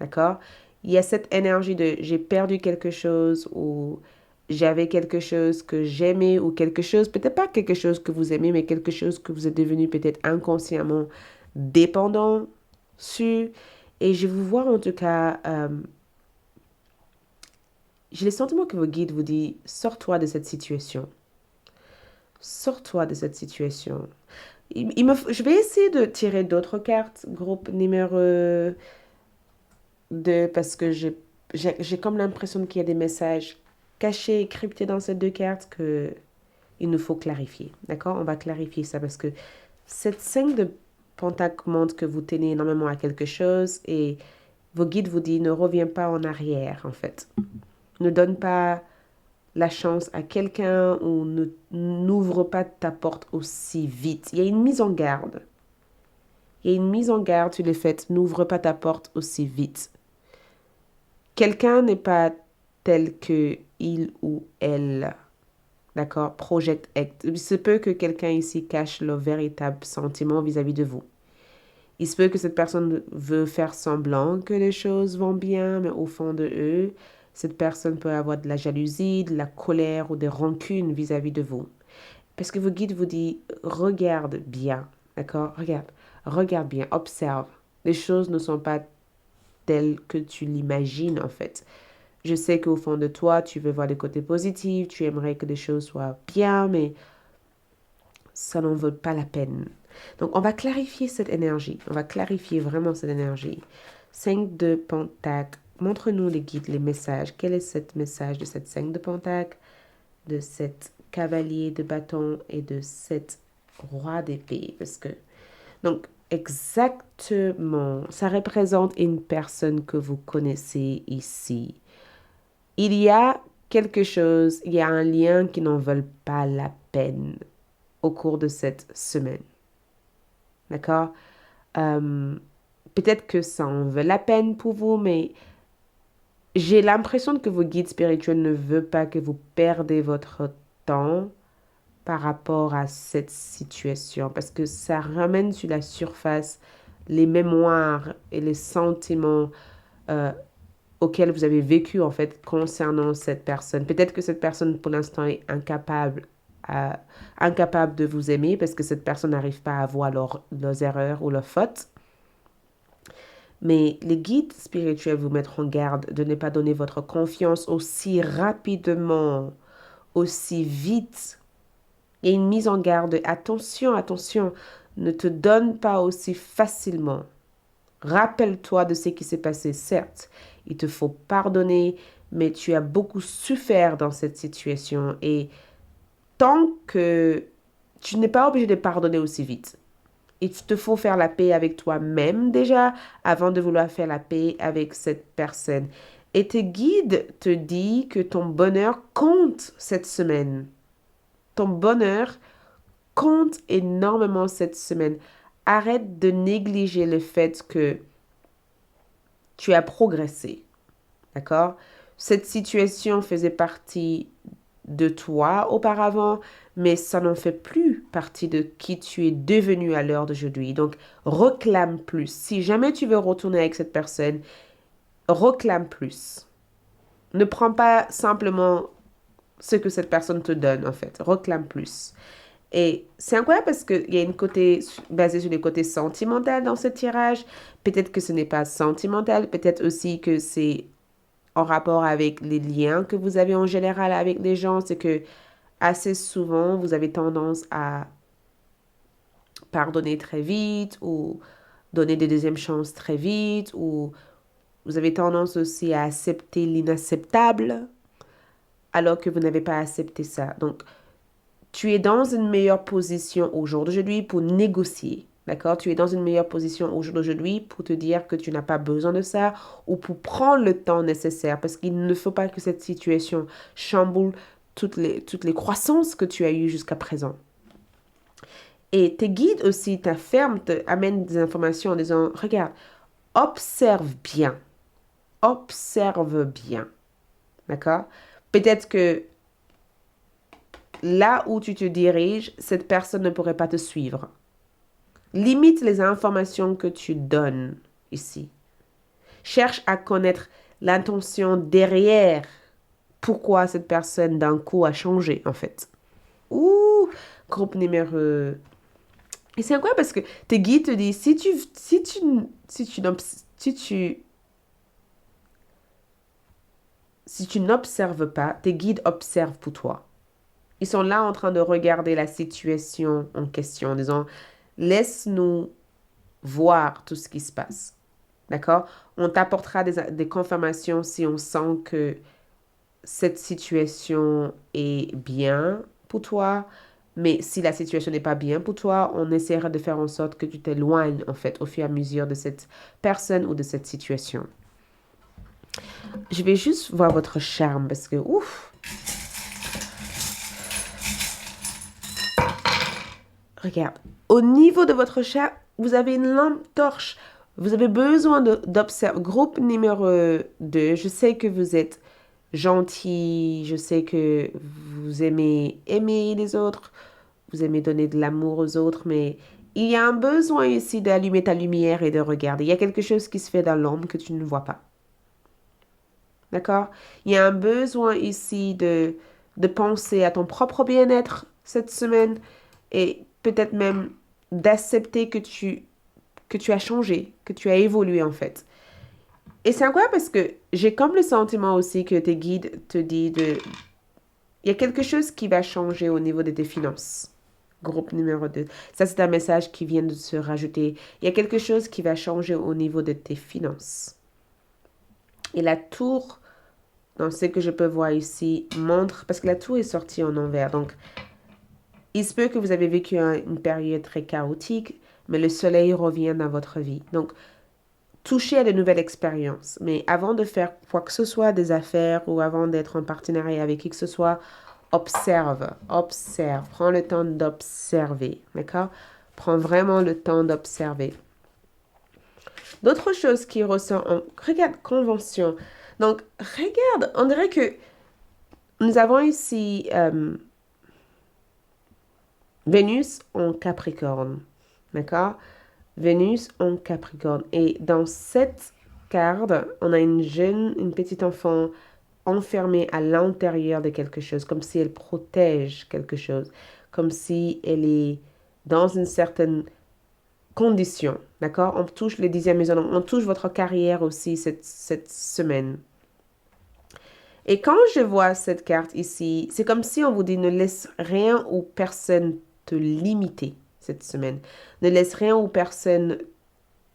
D'accord? Il y a cette énergie de j'ai perdu quelque chose ou j'avais quelque chose que j'aimais ou quelque chose, peut-être pas quelque chose que vous aimez, mais quelque chose que vous êtes devenu peut-être inconsciemment dépendant sur. Et je vous vois en tout cas, j'ai le sentiment que vos guides vous disent, sors-toi de cette situation. Sors-toi de cette situation. Je vais essayer de tirer d'autres cartes, groupe numéro 2, parce que j'ai comme l'impression qu'il y a des messages cachés, cryptés dans ces deux cartes que il nous faut clarifier. D'accord? On va clarifier ça parce que cette 5 de Pentacle montre que vous tenez énormément à quelque chose et vos guides vous disent ne reviens pas en arrière en fait. Ne donne pas la chance à quelqu'un ou n'ouvre pas ta porte aussi vite. Il y a une mise en garde. Il y a une mise en garde sur le fait n'ouvre pas ta porte aussi vite. Quelqu'un n'est pas tel que il ou elle, d'accord, project act. Il se peut que quelqu'un ici cache le véritable sentiment vis-à-vis de vous. Il se peut que cette personne veut faire semblant que les choses vont bien, mais au fond de eux, cette personne peut avoir de la jalousie, de la colère ou des rancunes vis-à-vis de vous. Parce que vos guides vous disent, regarde bien, d'accord? Regarde bien, observe. Les choses ne sont pas telles que tu l'imagines en fait. Je sais qu'au fond de toi, tu veux voir des côtés positifs, tu aimerais que les choses soient bien, mais ça n'en vaut pas la peine. Donc, on va clarifier cette énergie. On va clarifier vraiment cette énergie. 5 de Pentacle. Montre-nous les guides, les messages. Quel est ce message de cette 5 de Pentacle, de cette cavalier de bâton et de cette roi d'épée? Parce que, donc, exactement, ça représente une personne que vous connaissez ici. Il y a quelque chose, il y a un lien qui n'en veulent pas la peine au cours de cette semaine. D'accord? Euh, Peut-être que ça en veut la peine pour vous, mais j'ai l'impression que vos guides spirituels ne veulent pas que vous perdez votre temps par rapport à cette situation, parce que ça ramène sur la surface les mémoires et les sentiments euh, auxquels vous avez vécu en fait concernant cette personne. Peut-être que cette personne pour l'instant est incapable de vous aimer parce que cette personne n'arrive pas à voir leurs erreurs ou leurs fautes. Mais les guides spirituels vous mettent en garde de ne pas donner votre confiance aussi rapidement, aussi vite. Il y a une mise en garde. Attention, attention, ne te donne pas aussi facilement. Rappelle-toi de ce qui s'est passé. Certes, il te faut pardonner, mais tu as beaucoup souffert dans cette situation. Et tant que tu n'es pas obligé de pardonner aussi vite. Il te faut faire la paix avec toi-même déjà avant de vouloir faire la paix avec cette personne. Et tes guides te disent que ton bonheur compte cette semaine. Ton bonheur compte énormément cette semaine. Arrête de négliger le fait que tu as progressé. D'accord? Cette situation faisait partie de toi auparavant, mais ça n'en fait plus partie de qui tu es devenu à l'heure d'aujourd'hui. Donc, réclame plus. Si jamais tu veux retourner avec cette personne, réclame plus. Ne prends pas simplement ce que cette personne te donne, en fait. Réclame plus. Et c'est incroyable parce qu'il y a une côté basé sur les côtés sentimentaux dans ce tirage. Peut-être que ce n'est pas sentimental, peut-être aussi que c'est en rapport avec les liens que vous avez en général avec les gens. C'est que assez souvent, vous avez tendance à pardonner très vite ou donner des deuxièmes chances très vite ou vous avez tendance aussi à accepter l'inacceptable alors que vous n'avez pas accepté ça. Donc, tu es dans une meilleure position au jour d'aujourd'hui pour négocier. D'accord? Tu es dans une meilleure position au jour d'aujourd'hui pour te dire que tu n'as pas besoin de ça ou pour prendre le temps nécessaire parce qu'il ne faut pas que cette situation chamboule toutes les croissances que tu as eues jusqu'à présent. Et tes guides aussi t'affirment, t'amènent des informations en disant, regarde, observe bien, observe bien. D'accord? Peut-être que là où tu te diriges, cette personne ne pourrait pas te suivre. Limite les informations que tu donnes ici. Cherche à connaître l'intention derrière pourquoi cette personne d'un coup a changé en fait. Ouh, groupe numéro. Et c'est quoi parce que tes guides te disent si tu n'observes pas, tes guides observent pour toi. Ils sont là en train de regarder la situation en question en disant laisse-nous voir tout ce qui se passe. D'accord? On t'apportera des confirmations si on sent que cette situation est bien pour toi. Mais si la situation n'est pas bien pour toi, on essaiera de faire en sorte que tu t'éloignes, en fait, au fur et à mesure de cette personne ou de cette situation. Je vais juste voir votre charme parce que, ouf, regarde, au niveau de votre charme, vous avez une lampe torche. Vous avez besoin d'observer. Groupe numéro 2, je sais que vous êtes gentil, je sais que vous aimez aimer les autres, vous aimez donner de l'amour aux autres, mais il y a un besoin ici d'allumer ta lumière et de regarder. Il y a quelque chose qui se fait dans l'ombre que tu ne vois pas. D'accord? Il y a un besoin ici de penser à ton propre bien-être cette semaine et peut-être même d'accepter que tu as changé, que tu as évolué en fait. Et c'est incroyable parce que j'ai comme le sentiment aussi que tes guides te disent de... Il y a quelque chose qui va changer au niveau de tes finances. Groupe numéro 2. Ça, c'est un message qui vient de se rajouter. Il y a quelque chose qui va changer au niveau de tes finances. Et la tour, dans ce que je peux voir ici, montre... Parce que la tour est sortie en envers. Donc, il se peut que vous avez vécu une période très chaotique, mais le soleil revient dans votre vie. Donc, toucher à de nouvelles expériences. Mais avant de faire quoi que ce soit, des affaires ou avant d'être en partenariat avec qui que ce soit, observe, observe. Prends le temps d'observer, d'accord? Prends vraiment le temps d'observer. D'autres choses qui ressortent, regarde, convention. Donc, regarde, on dirait que nous avons ici Vénus en Capricorne, d'accord? Vénus en Capricorne. Et dans cette carte, on a une petite enfant enfermée à l'intérieur de quelque chose, comme si elle protège quelque chose, comme si elle est dans une certaine condition, d'accord? On touche les 10e maison, on touche votre carrière aussi cette semaine. Et quand je vois cette carte ici, c'est comme si on vous dit ne laisse rien ou personne te limiter cette semaine. Ne laisse rien ou personne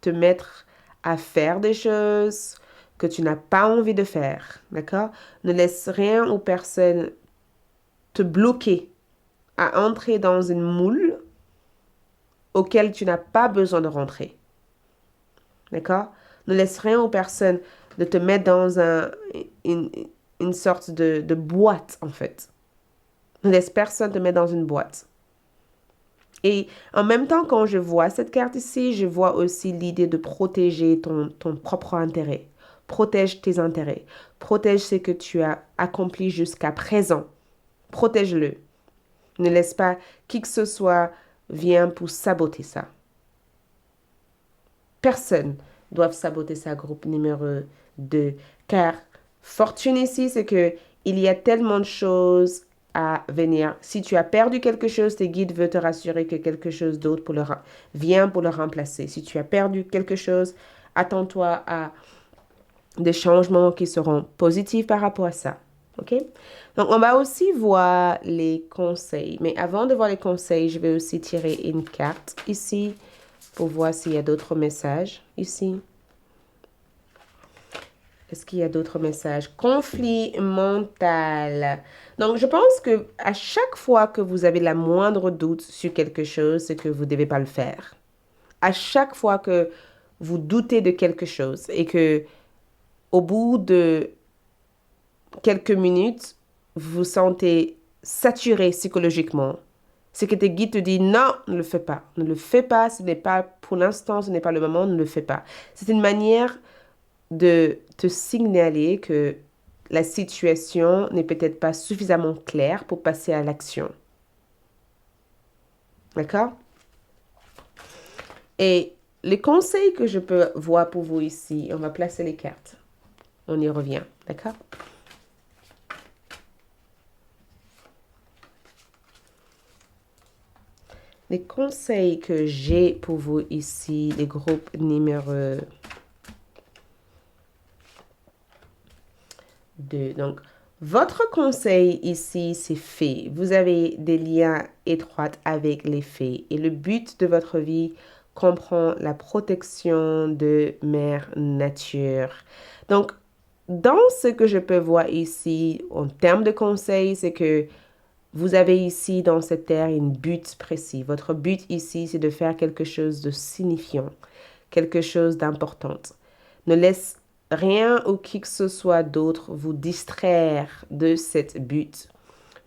te mettre à faire des choses que tu n'as pas envie de faire, d'accord? Ne laisse rien ou personne te bloquer à entrer dans une moule auquel tu n'as pas besoin de rentrer, d'accord? Ne laisse rien ou personne de te mettre dans une sorte de boîte, en fait. Ne laisse personne te mettre dans une boîte. Et en même temps, quand je vois cette carte ici, je vois aussi l'idée de protéger ton propre intérêt. Protège tes intérêts. Protège ce que tu as accompli jusqu'à présent. Protège-le. Ne laisse pas qui que ce soit vienne pour saboter ça. Personne ne doit saboter sa groupe numéro 2. Car fortune ici, c'est que il y a tellement de choses à venir. Si tu as perdu quelque chose, tes guides veulent te rassurer que quelque chose d'autre vient pour le remplacer. Si tu as perdu quelque chose, attends-toi à des changements qui seront positifs par rapport à ça. OK? Donc, on va aussi voir les conseils. Mais avant de voir les conseils, je vais aussi tirer une carte ici pour voir s'il y a d'autres messages ici. Est-ce qu'il y a d'autres messages? Conflit mental. Donc, je pense que à chaque fois que vous avez la moindre doute sur quelque chose, c'est que vous ne devez pas le faire. À chaque fois que vous doutez de quelque chose et que au bout de quelques minutes, vous vous sentez saturé psychologiquement, c'est que tes guides te disent non, ne le fais pas. Ne le fais pas, ce n'est pas pour l'instant, ce n'est pas le moment, ne le fais pas. C'est une manière de te signaler que la situation n'est peut-être pas suffisamment claire pour passer à l'action. D'accord? Et les conseils que je peux voir pour vous ici, on va placer les cartes. On y revient. D'accord? Les conseils que j'ai pour vous ici, les groupes numéro 2. Donc, votre conseil ici, c'est fée. Vous avez des liens étroits avec les fées. Et le but de votre vie comprend la protection de Mère Nature. Donc, dans ce que je peux voir ici, en termes de conseils, c'est que vous avez ici dans cette terre un but précis. Votre but ici, c'est de faire quelque chose de signifiant, quelque chose d'important. Ne laisse rien ou qui que ce soit d'autre vous distraire de cette but.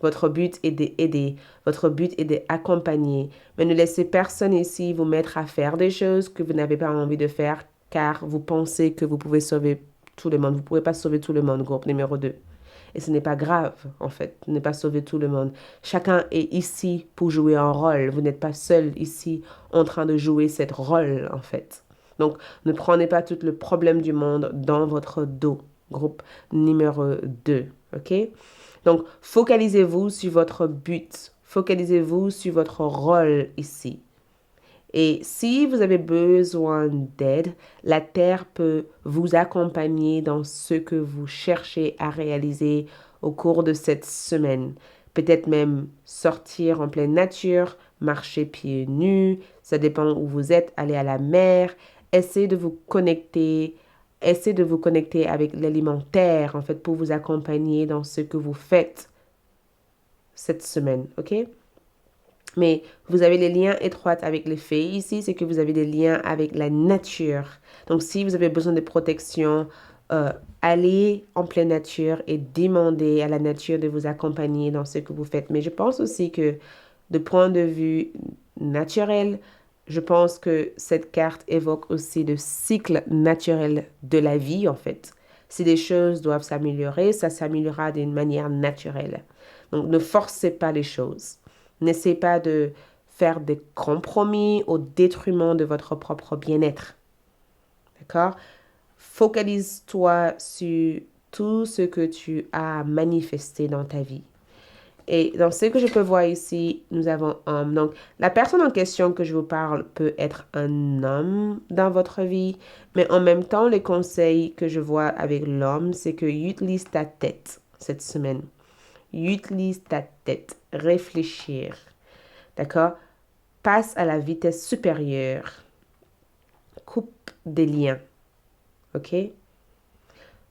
Votre but est d'aider, votre but est d'accompagner. Mais ne laissez personne ici vous mettre à faire des choses que vous n'avez pas envie de faire car vous pensez que vous pouvez sauver tout le monde. Vous ne pouvez pas sauver tout le monde, groupe numéro 2. Et ce n'est pas grave, en fait, ne pas sauver tout le monde. Chacun est ici pour jouer un rôle. Vous n'êtes pas seul ici en train de jouer cette rôle, en fait. Donc, ne prenez pas tout le problème du monde dans votre dos. Groupe numéro 2, OK? Donc, focalisez-vous sur votre but. Focalisez-vous sur votre rôle ici. Et si vous avez besoin d'aide, la Terre peut vous accompagner dans ce que vous cherchez à réaliser au cours de cette semaine. Peut-être même sortir en pleine nature, marcher pieds nus, ça dépend où vous êtes, aller à la mer, essayez de vous connecter, avec l'alimentaire, en fait, pour vous accompagner dans ce que vous faites cette semaine, OK? Mais vous avez des liens étroits avec les fées ici, c'est que vous avez des liens avec la nature. Donc, si vous avez besoin de protection, allez en pleine nature et demandez à la nature de vous accompagner dans ce que vous faites. Mais je pense aussi que, de point de vue naturel, je pense que cette carte évoque aussi le cycle naturel de la vie, en fait. Si les choses doivent s'améliorer, ça s'améliorera d'une manière naturelle. Donc, ne forcez pas les choses. N'essayez pas de faire des compromis au détriment de votre propre bien-être. D'accord? Focalise-toi sur tout ce que tu as manifesté dans ta vie. Et dans ce que je peux voir ici, nous avons homme. Donc, la personne en question que je vous parle peut être un homme dans votre vie, mais en même temps, les conseils que je vois avec l'homme, c'est que utilise ta tête cette semaine. Utilise ta tête. Réfléchir. D'accord? Passe à la vitesse supérieure. Coupe des liens. OK?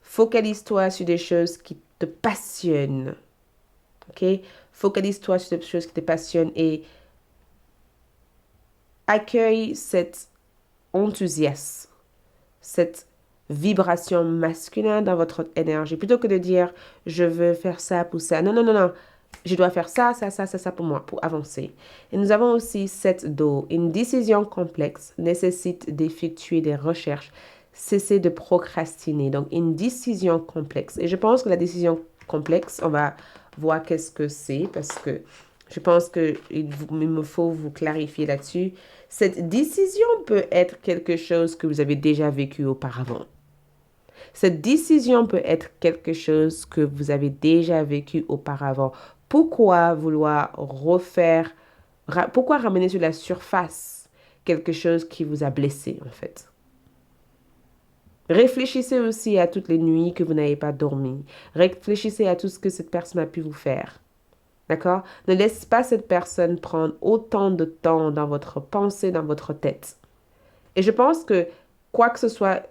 Focalise-toi sur des choses qui te passionnent. OK? Focalise-toi sur des choses qui te passionnent et accueille cet enthousiasme, cette vibration masculine dans votre énergie. Plutôt que de dire, je veux faire ça pour ça. Non, non, non, non. Je dois faire ça, ça, ça, ça, ça pour moi, pour avancer. Et nous avons aussi cette dos. Une décision complexe nécessite d'effectuer des recherches. Cessez de procrastiner. Donc, une décision complexe. Et je pense que la décision complexe, on va voir qu'est-ce que c'est parce que je pense qu'il me faut vous clarifier là-dessus. Cette décision peut être quelque chose que vous avez déjà vécu auparavant. Cette décision peut être quelque chose que vous avez déjà vécu auparavant. Pourquoi vouloir pourquoi ramener sur la surface quelque chose qui vous a blessé en fait? Réfléchissez aussi à toutes les nuits que vous n'avez pas dormi. Réfléchissez à tout ce que cette personne a pu vous faire. D'accord? Ne laissez pas cette personne prendre autant de temps dans votre pensée, dans votre tête. Et je pense que, quoi que ce soit,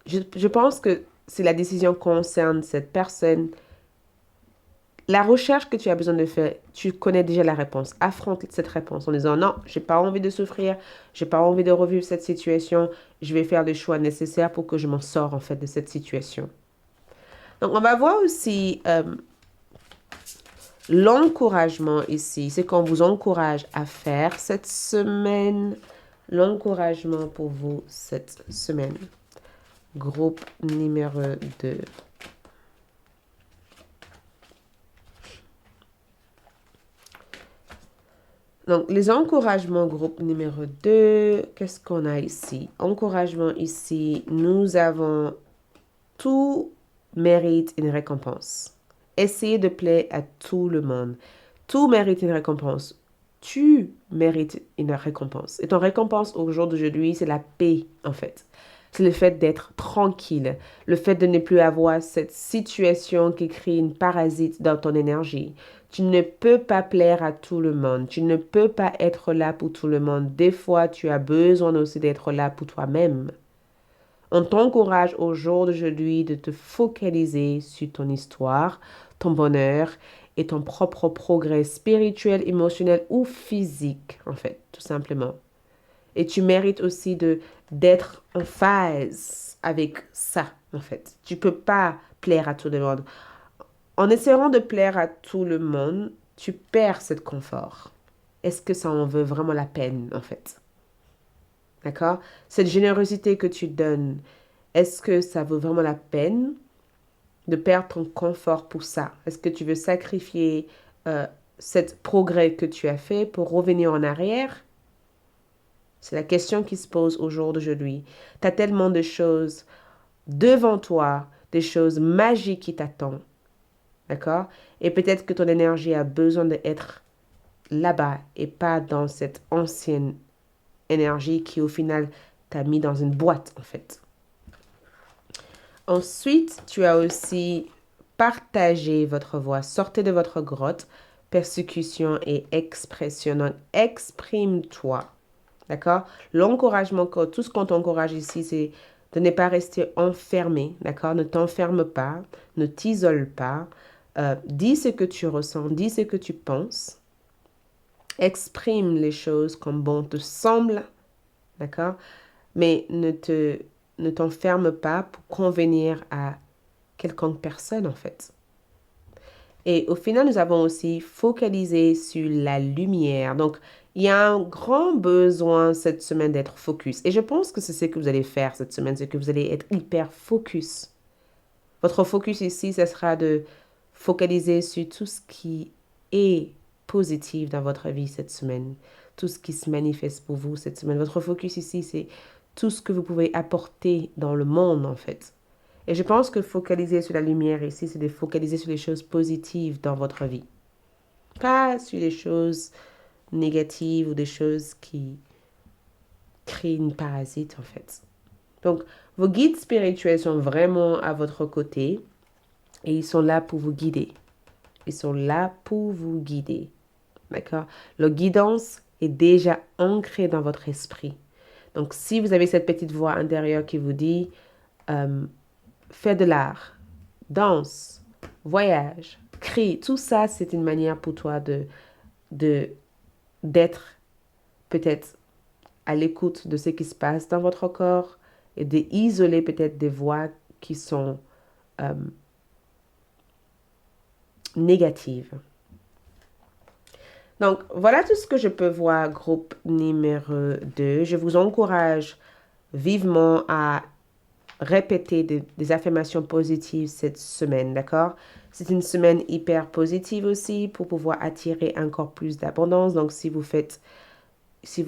je pense que si la décision concerne cette personne, la recherche que tu as besoin de faire, tu connais déjà la réponse. Affronte cette réponse en disant non, j'ai pas envie de souffrir, j'ai pas envie de revivre cette situation, je vais faire les choix nécessaires pour que je m'en sors en fait de cette situation. Donc on va voir aussi l'encouragement ici, c'est qu'on vous encourage à faire cette semaine, l'encouragement pour vous cette semaine. Groupe numéro 2. Donc, les encouragements, groupe numéro 2, qu'est-ce qu'on a ici? Encouragement ici, nous avons tout mérite une récompense. Essayez de plaire à tout le monde. Tout mérite une récompense. Tu mérites une récompense. Et ton récompense au jour d'aujourd'hui, c'est la paix, en fait. C'est le fait d'être tranquille, le fait de ne plus avoir cette situation qui crée une parasite dans ton énergie. Tu ne peux pas plaire à tout le monde. Tu ne peux pas être là pour tout le monde. Des fois, tu as besoin aussi d'être là pour toi-même. On t'encourage au jour d'aujourd'hui de te focaliser sur ton histoire, ton bonheur et ton propre progrès spirituel, émotionnel ou physique, en fait, tout simplement. Et tu mérites aussi d'être en phase avec ça, en fait. Tu peux pas plaire à tout le monde. En essayant de plaire à tout le monde, tu perds ce confort. Est-ce que ça en veut vraiment la peine, en fait? D'accord? Cette générosité que tu donnes, est-ce que ça vaut vraiment la peine de perdre ton confort pour ça? Est-ce que tu veux sacrifier cet progrès que tu as fait pour revenir en arrière? C'est la question qui se pose au jour d'aujourd'hui. Tu as tellement de choses devant toi, des choses magiques qui t'attendent. D'accord? Et peut-être que ton énergie a besoin d'être là-bas et pas dans cette ancienne énergie qui au final t'a mis dans une boîte en fait. Ensuite, tu as aussi partagé votre voix. Sortez de votre grotte, persécution et expression. Donc, exprime-toi. D'accord? L'encouragement, tout ce qu'on t'encourage ici, c'est de ne pas rester enfermé. D'accord? Ne t'enferme pas, ne t'isole pas. Dis ce que tu ressens, dis ce que tu penses. Exprime les choses comme bon te semble, d'accord? Mais ne t'enferme pas pour convenir à quelconque personne, en fait. Et au final, nous avons aussi focalisé sur la lumière. Donc, il y a un grand besoin cette semaine d'être focus. Et je pense que c'est ce que vous allez faire cette semaine, c'est que vous allez être hyper focus. Votre focus ici, ce sera de focaliser sur tout ce qui est positif dans votre vie cette semaine, tout ce qui se manifeste pour vous cette semaine. Votre focus ici, c'est tout ce que vous pouvez apporter dans le monde, en fait. Et je pense que focaliser sur la lumière ici, c'est de focaliser sur les choses positives dans votre vie. Pas sur les choses négatives ou des choses qui créent une parasite, en fait. Donc, vos guides spirituels sont vraiment à votre côté et ils sont là pour vous guider. Ils sont là pour vous guider. D'accord? Leur guidance est déjà ancrée dans votre esprit. Donc, si vous avez cette petite voix intérieure qui vous dit fais de l'art, danse, voyage, crie, tout ça, c'est une manière pour toi d'être peut-être à l'écoute de ce qui se passe dans votre corps et d'isoler peut-être des voix qui sont négatives. Donc, voilà tout ce que je peux voir, groupe numéro 2. Je vous encourage vivement à répéter des affirmations positives cette semaine, d'accord? C'est une semaine hyper positive aussi pour pouvoir attirer encore plus d'abondance. Donc, si vous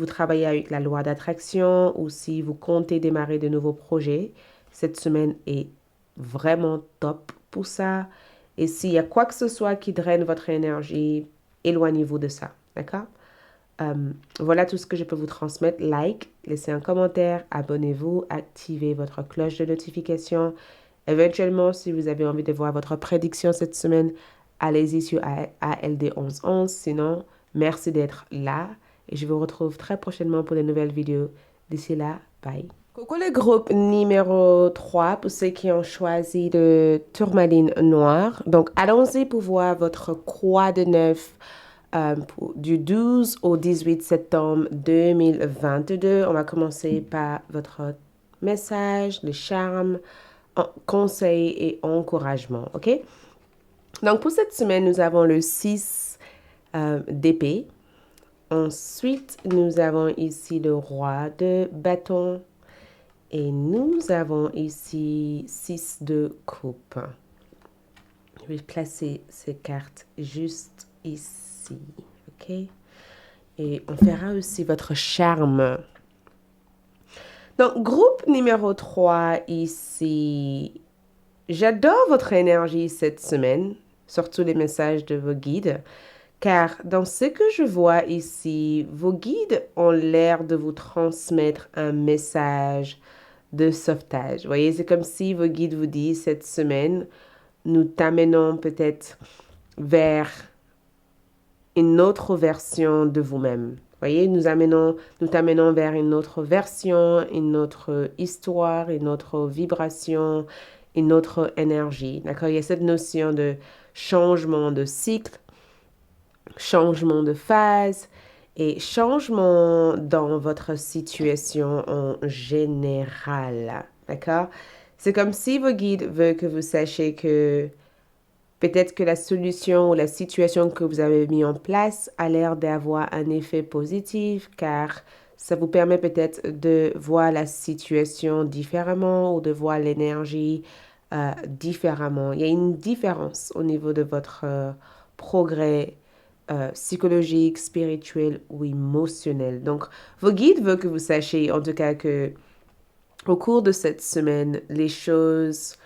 travaillez avec la loi d'attraction ou si vous comptez démarrer de nouveaux projets, cette semaine est vraiment top pour ça. Et s'il y a quoi que ce soit qui draine votre énergie, éloignez-vous de ça, d'accord? Voilà tout ce que je peux vous transmettre. Like, laissez un commentaire, abonnez-vous, activez votre cloche de notification. Éventuellement, si vous avez envie de voir votre prédiction cette semaine, allez-y sur ALD 1111. Sinon, merci d'être là et je vous retrouve très prochainement pour de nouvelles vidéos. D'ici là, bye. Coucou le groupe numéro 3 pour ceux qui ont choisi le tourmaline noir. Donc, allons-y pour voir votre croix de neuf du 12 au 18 septembre 2022. On va commencer par votre message, le charme, conseil et encouragement, ok? Donc, pour cette semaine, nous avons le 6 d'épée. Ensuite, nous avons ici le roi de bâton. Et nous avons ici 6 de coupe. Je vais placer ces cartes juste ici, ok? Et on verra aussi votre charme. Donc, groupe numéro 3 ici. J'adore votre énergie cette semaine, surtout les messages de vos guides, car dans ce que je vois ici, vos guides ont l'air de vous transmettre un message de sauvetage. Vous voyez, c'est comme si vos guides vous disent cette semaine, nous t'amenons peut-être vers une autre version de vous-même. Vous voyez, nous t'amenons vers une autre version, une autre histoire, une autre vibration, une autre énergie. D'accord? Il y a cette notion de changement de cycle, changement de phase et changement dans votre situation en général. D'accord? C'est comme si vos guides veulent que vous sachiez que peut-être que la solution ou la situation que vous avez mis en place a l'air d'avoir un effet positif car ça vous permet peut-être de voir la situation différemment ou de voir l'énergie différemment. Il y a une différence au niveau de votre progrès psychologique, spirituel ou émotionnel. Donc, vos guides veulent que vous sachiez en tout cas que au cours de cette semaine, les choses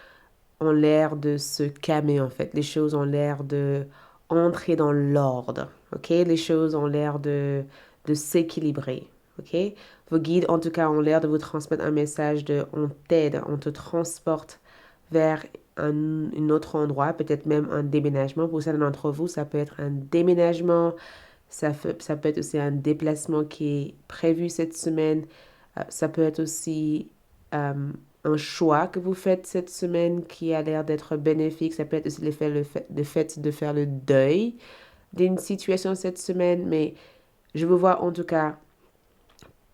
ont l'air de se calmer en fait. Les choses ont l'air de entrer dans l'ordre, ok? Les choses ont l'air de s'équilibrer, ok? Vos guides en tout cas ont l'air de vous transmettre un message de on t'aide, on te transporte vers un autre endroit, peut-être même un déménagement. Pour certains d'entre vous, ça peut être un déménagement, ça peut être aussi un déplacement qui est prévu cette semaine. Ça peut être aussi un choix que vous faites cette semaine qui a l'air d'être bénéfique. Ça peut être aussi le fait de faire le deuil d'une situation cette semaine, mais Je vous vois en tout cas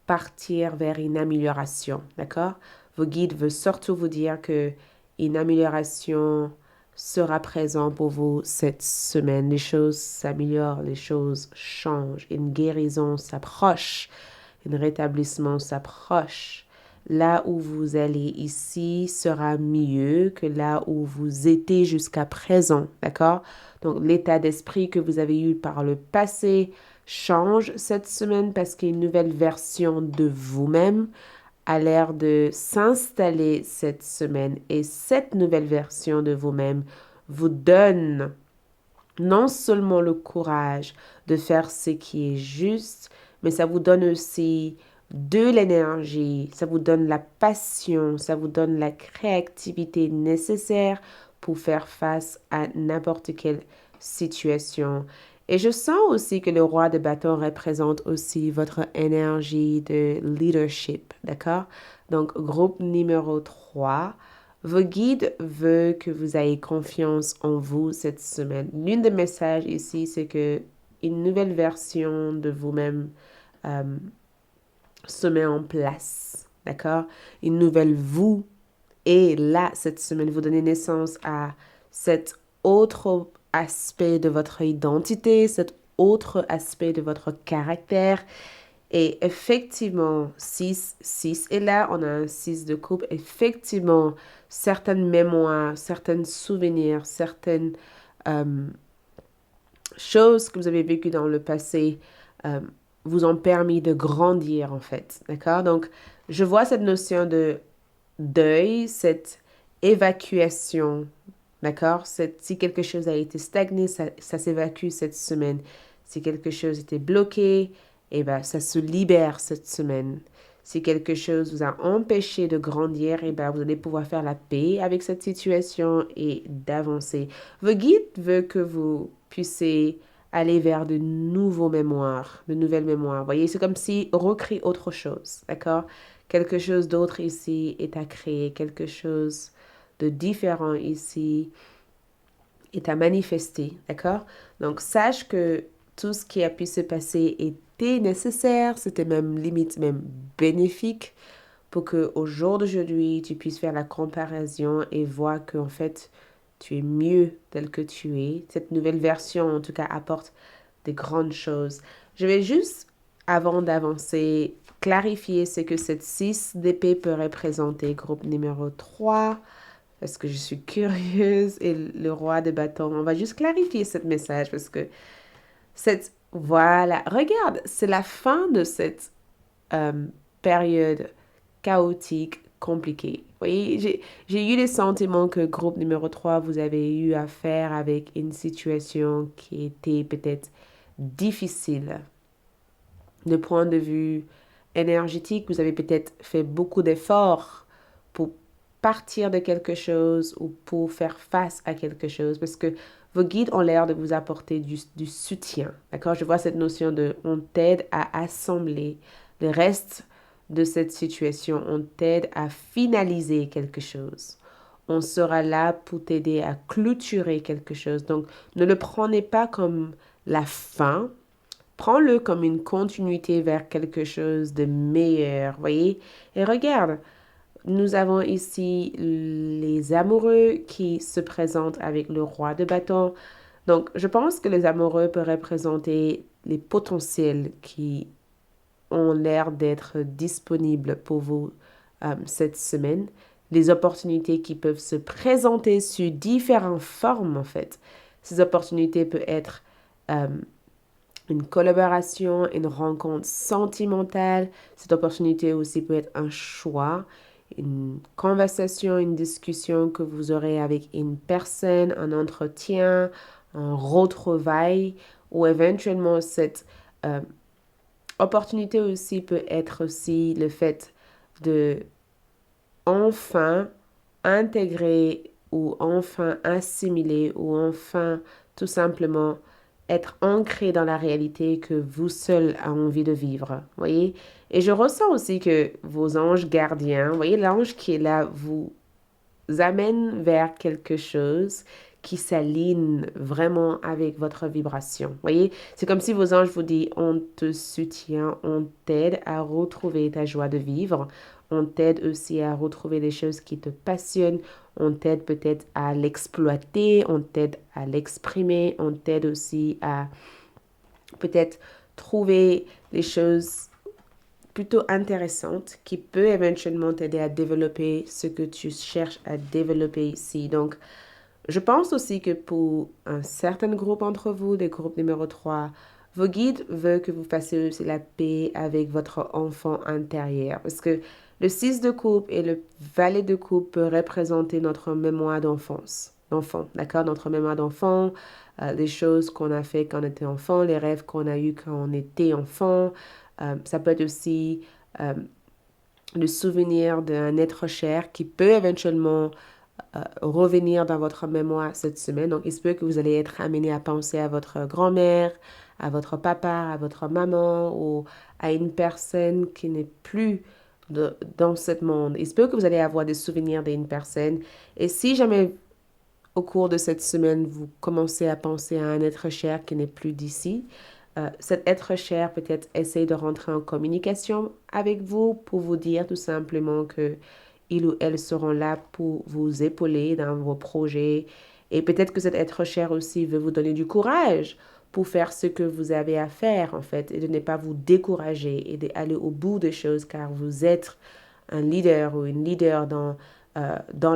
partir vers une amélioration, d'accord? Vos guides veulent surtout vous dire que une amélioration sera présente pour vous cette semaine. Les choses s'améliorent, les choses changent, une guérison s'approche, un rétablissement s'approche. Là où vous allez ici sera mieux que là où vous étiez jusqu'à présent, d'accord? Donc l'état d'esprit que vous avez eu par le passé change cette semaine parce qu'une nouvelle version de vous-même a l'air de s'installer cette semaine et cette nouvelle version de vous-même vous donne non seulement le courage de faire ce qui est juste, mais ça vous donne aussi de l'énergie, ça vous donne la passion, ça vous donne la créativité nécessaire pour faire face à n'importe quelle situation. Et je sens aussi que le roi de bâton représente aussi votre énergie de leadership, d'accord? Donc, groupe numéro 3. Vos guides veulent que vous ayez confiance en vous cette semaine. L'une des messages ici, c'est que une nouvelle version de vous-même euh, se met en place, d'accord? Une nouvelle vous est là cette semaine. Vous donnez naissance à cet autre aspect de votre identité, cet autre aspect de votre caractère. Et effectivement, 6 est là, on a un 6 de coupe. Effectivement, certaines mémoires, certains souvenirs, certaines euh, choses que vous avez vécues dans le passé euh, vous ont permis de grandir en fait. D'accord? Donc, je vois cette notion de deuil, cette évacuation. D'accord? Si quelque chose a été stagné, ça s'évacue cette semaine. Si quelque chose était bloqué, eh ben, ça se libère cette semaine. Si quelque chose vous a empêché de grandir, eh ben, vous allez pouvoir faire la paix avec cette situation et d'avancer. Vos guides veulent que vous puissiez aller vers de nouveaux mémoires, de nouvelles mémoires. Vous voyez, c'est comme si recréer autre chose, d'accord? Quelque chose d'autre ici est à créer, quelque chose de différent ici est à manifester, d'accord? Donc, sache que tout ce qui a pu se passer était nécessaire, c'était même limite même bénéfique pour que au jour d'aujourd'hui, tu puisses faire la comparaison et voir qu'en fait, tu es mieux tel que tu es. Cette nouvelle version, en tout cas, apporte de grandes choses. Je vais juste, avant d'avancer, clarifier ce que cette 6 d'épée peut représenter. Groupe numéro 3, parce que je suis curieuse, et le roi de bâton. On va juste clarifier ce message parce que voilà, regarde, c'est la fin de cette période chaotique, compliquée. Vous voyez, j'ai eu le sentiment que groupe numéro 3, vous avez eu affaire avec une situation qui était peut-être difficile. De point de vue énergétique, vous avez peut-être fait beaucoup d'efforts pour partir de quelque chose ou pour faire face à quelque chose parce que vos guides ont l'air de vous apporter du soutien. D'accord? Je vois cette notion de on t'aide à assembler le reste de cette situation. On t'aide à finaliser quelque chose. On sera là pour t'aider à clôturer quelque chose. Donc, ne le prenez pas comme la fin. Prends-le comme une continuité vers quelque chose de meilleur, voyez? Et regarde, nous avons ici les amoureux qui se présentent avec le roi de bâton. Donc, je pense que les amoureux peuvent représenter les potentiels qui ont l'air d'être disponibles pour vous cette semaine, les opportunités qui peuvent se présenter sous différentes formes, en fait. Ces opportunités peuvent être une collaboration, une rencontre sentimentale. Cette opportunité aussi peut être un choix, une conversation, une discussion que vous aurez avec une personne, un entretien, un retrouvaille, ou éventuellement cette opportunité aussi peut être aussi le fait de enfin intégrer ou enfin assimiler ou enfin tout simplement être ancré dans la réalité que vous seul avez envie de vivre, voyez? Et je ressens aussi que vos anges gardiens, voyez, l'ange qui est là vous amène vers quelque chose qui s'alignent vraiment avec votre vibration. Voyez, c'est comme si vos anges vous disent, on te soutient, on t'aide à retrouver ta joie de vivre, on t'aide aussi à retrouver les choses qui te passionnent, on t'aide peut-être à l'exploiter, on t'aide à l'exprimer, on t'aide aussi à peut-être trouver les choses plutôt intéressantes qui peut éventuellement t'aider à développer ce que tu cherches à développer ici. Donc, je pense aussi que pour un certain groupe d'entre vous, les groupes numéro 3, vos guides veulent que vous fassiez aussi la paix avec votre enfant intérieur. Parce que le 6 de coupe et le valet de coupe peut représenter notre mémoire d'enfant, d'accord? Notre mémoire d'enfant, les choses qu'on a fait quand on était enfant, les rêves qu'on a eus quand on était enfant. Ça peut être aussi euh, le souvenir d'un être cher qui peut éventuellement revenir dans votre mémoire cette semaine. Donc, il se peut que vous allez être amené à penser à votre grand-mère, à votre papa, à votre maman ou à une personne qui n'est plus dans ce monde. Il se peut que vous allez avoir des souvenirs d'une personne. Et si jamais au cours de cette semaine, vous commencez à penser à un être cher qui n'est plus d'ici, cet être cher peut-être essaye de rentrer en communication avec vous pour vous dire tout simplement que il ou elle seront là pour vous épauler dans vos projets. Et peut-être que cet être cher aussi veut vous donner du courage pour faire ce que vous avez à faire, en fait, et de ne pas vous décourager et d'aller au bout des choses, car vous êtes un leader ou une leader dans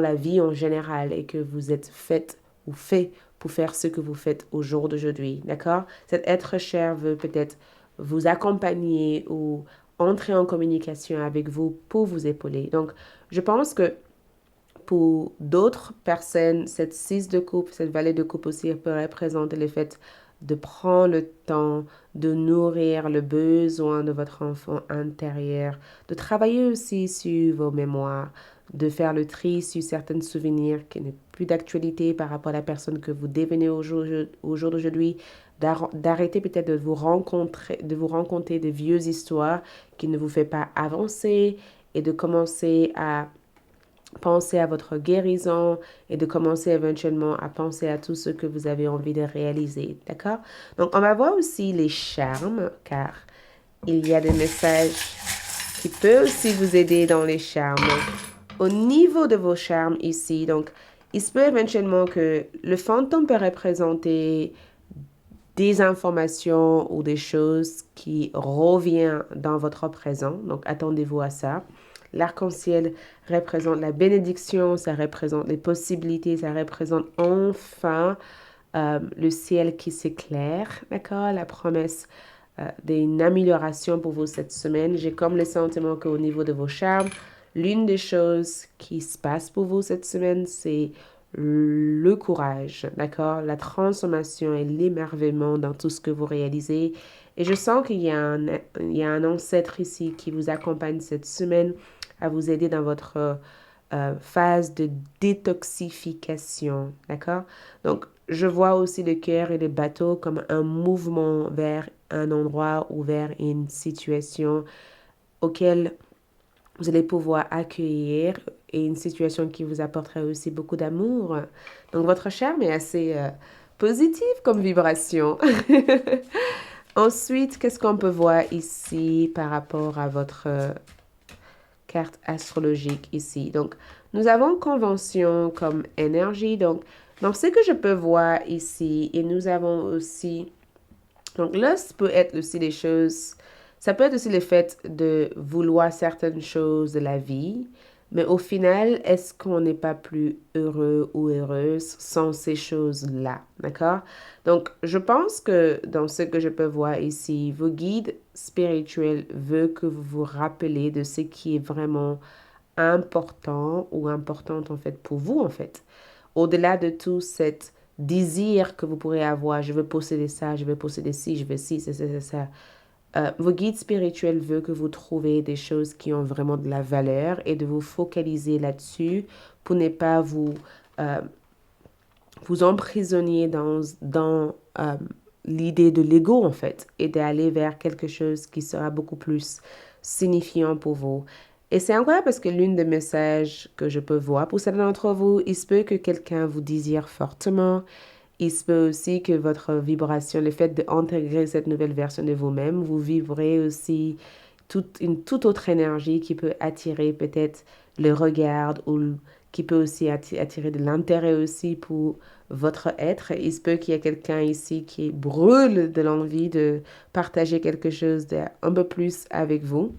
la vie en général et que vous êtes fait ou fait pour faire ce que vous faites au jour d'aujourd'hui, d'accord? Cet être cher veut peut-être vous accompagner ou entrer en communication avec vous pour vous épauler. Donc, je pense que pour d'autres personnes, cette 6 de coupe, cette valet de coupe aussi peut représenter le fait de prendre le temps de nourrir le besoin de votre enfant intérieur, de travailler aussi sur vos mémoires, de faire le tri sur certains souvenirs qui n'est plus d'actualité par rapport à la personne que vous devenez au jour d'aujourd'hui, d'arrêter peut-être de vous rencontrer de vieux histoires qui ne vous fait pas avancer et de commencer à penser à votre guérison et de commencer éventuellement à penser à tout ce que vous avez envie de réaliser. D'accord? Donc, on va voir aussi les charmes, car il y a des messages qui peuvent aussi vous aider dans les charmes. Au niveau de vos charmes ici, donc, il se peut éventuellement que le fantôme peut représenter des informations ou des choses qui reviennent dans votre présent. Donc, attendez-vous à ça. L'arc-en-ciel représente la bénédiction, ça représente les possibilités, ça représente enfin le ciel qui s'éclaire, d'accord? La promesse d'une amélioration pour vous cette semaine. J'ai comme le sentiment qu'au niveau de vos charmes, l'une des choses qui se passe pour vous cette semaine, c'est le courage, d'accord? La transformation et l'émerveillement dans tout ce que vous réalisez. Et je sens il y a un ancêtre ici qui vous accompagne cette semaine à vous aider dans votre phase de détoxification, d'accord? Donc, je vois aussi le cœur et le bateau comme un mouvement vers un endroit ou vers une situation auquel vous allez pouvoir accueillir et une situation qui vous apportera aussi beaucoup d'amour. Donc, votre charme est assez positif comme vibration. Ensuite, qu'est-ce qu'on peut voir ici par rapport à votre carte astrologique ici? Donc, nous avons convention comme énergie. Donc, ce que je peux voir ici, et nous avons aussi donc là, ça peut être aussi des choses, ça peut être aussi le fait de vouloir certaines choses de la vie, mais au final, est-ce qu'on n'est pas plus heureux ou heureuse sans ces choses-là, d'accord? Donc, je pense que dans ce que je peux voir ici, vos guides spirituels veulent que vous vous rappelez de ce qui est vraiment important ou importante en fait pour vous en fait. Au-delà de tout cet désir que vous pourrez avoir, je veux posséder ça, je veux posséder ci, je veux ci, ça. Vos guides spirituels veulent que vous trouviez des choses qui ont vraiment de la valeur et de vous focaliser là-dessus pour ne pas euh, vous emprisonner dans l'idée de l'ego en fait et d'aller vers quelque chose qui sera beaucoup plus signifiant pour vous. Et c'est incroyable parce que l'une des messages que je peux voir pour certains d'entre vous, il se peut que quelqu'un vous désire fortement. Il se peut aussi que votre vibration, le fait d'intégrer cette nouvelle version de vous-même, vous vivrez aussi une toute autre énergie qui peut attirer peut-être le regard ou qui peut aussi attirer de l'intérêt aussi pour votre être. Il se peut qu'il y ait quelqu'un ici qui brûle de l'envie de partager quelque chose d'un peu plus avec vous.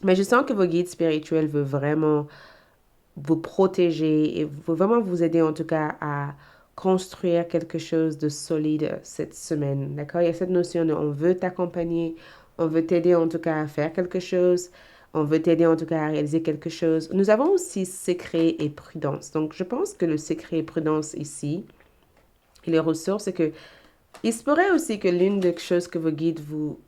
Mais je sens que vos guides spirituels veulent vraiment vous protéger et veulent vraiment vous aider en tout cas à construire quelque chose de solide cette semaine. D'accord? Il y a cette notion de on veut t'accompagner, on veut t'aider en tout cas à faire quelque chose, on veut t'aider en tout cas à réaliser quelque chose. Nous avons aussi secret et prudence. Donc je pense que le secret et prudence ici et les ressources, c'est que il se pourrait aussi que l'une des choses que vos guides vous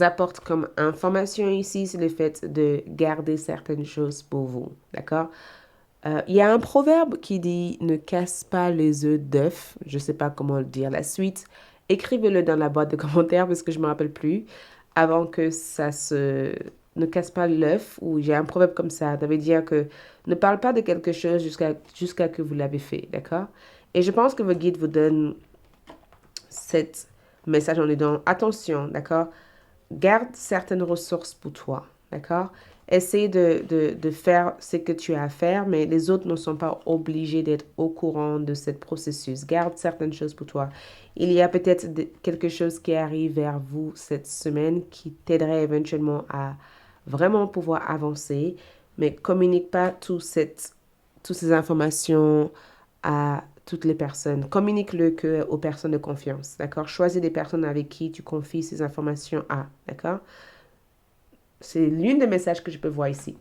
apportent comme information ici, c'est le fait de garder certaines choses pour vous. D'accord? Il y a un proverbe qui dit ne casse pas les œufs d'œuf. Je ne sais pas comment dire la suite. Écrivez-le dans la boîte de commentaires parce que je ne me rappelle plus. Avant que ça se... Ne casse pas l'œuf. Ou j'ai un proverbe comme ça. Ça veut dire que ne parle pas de quelque chose jusqu'à que vous l'avez fait. D'accord? Et je pense que vos guides vous donnent cet message en disant attention. D'accord? Garde certaines ressources pour toi, d'accord? Essaye de faire ce que tu as à faire, mais les autres ne sont pas obligés d'être au courant de ce processus. Garde certaines choses pour toi. Il y a peut-être quelque chose qui arrive vers vous cette semaine qui t'aiderait éventuellement à vraiment pouvoir avancer, mais communique pas toutes ces informations à toutes les personnes. Communique-le que aux personnes de confiance, d'accord? Choisis des personnes avec qui tu confies ces informations à, d'accord? C'est l'une des messages que je peux voir ici.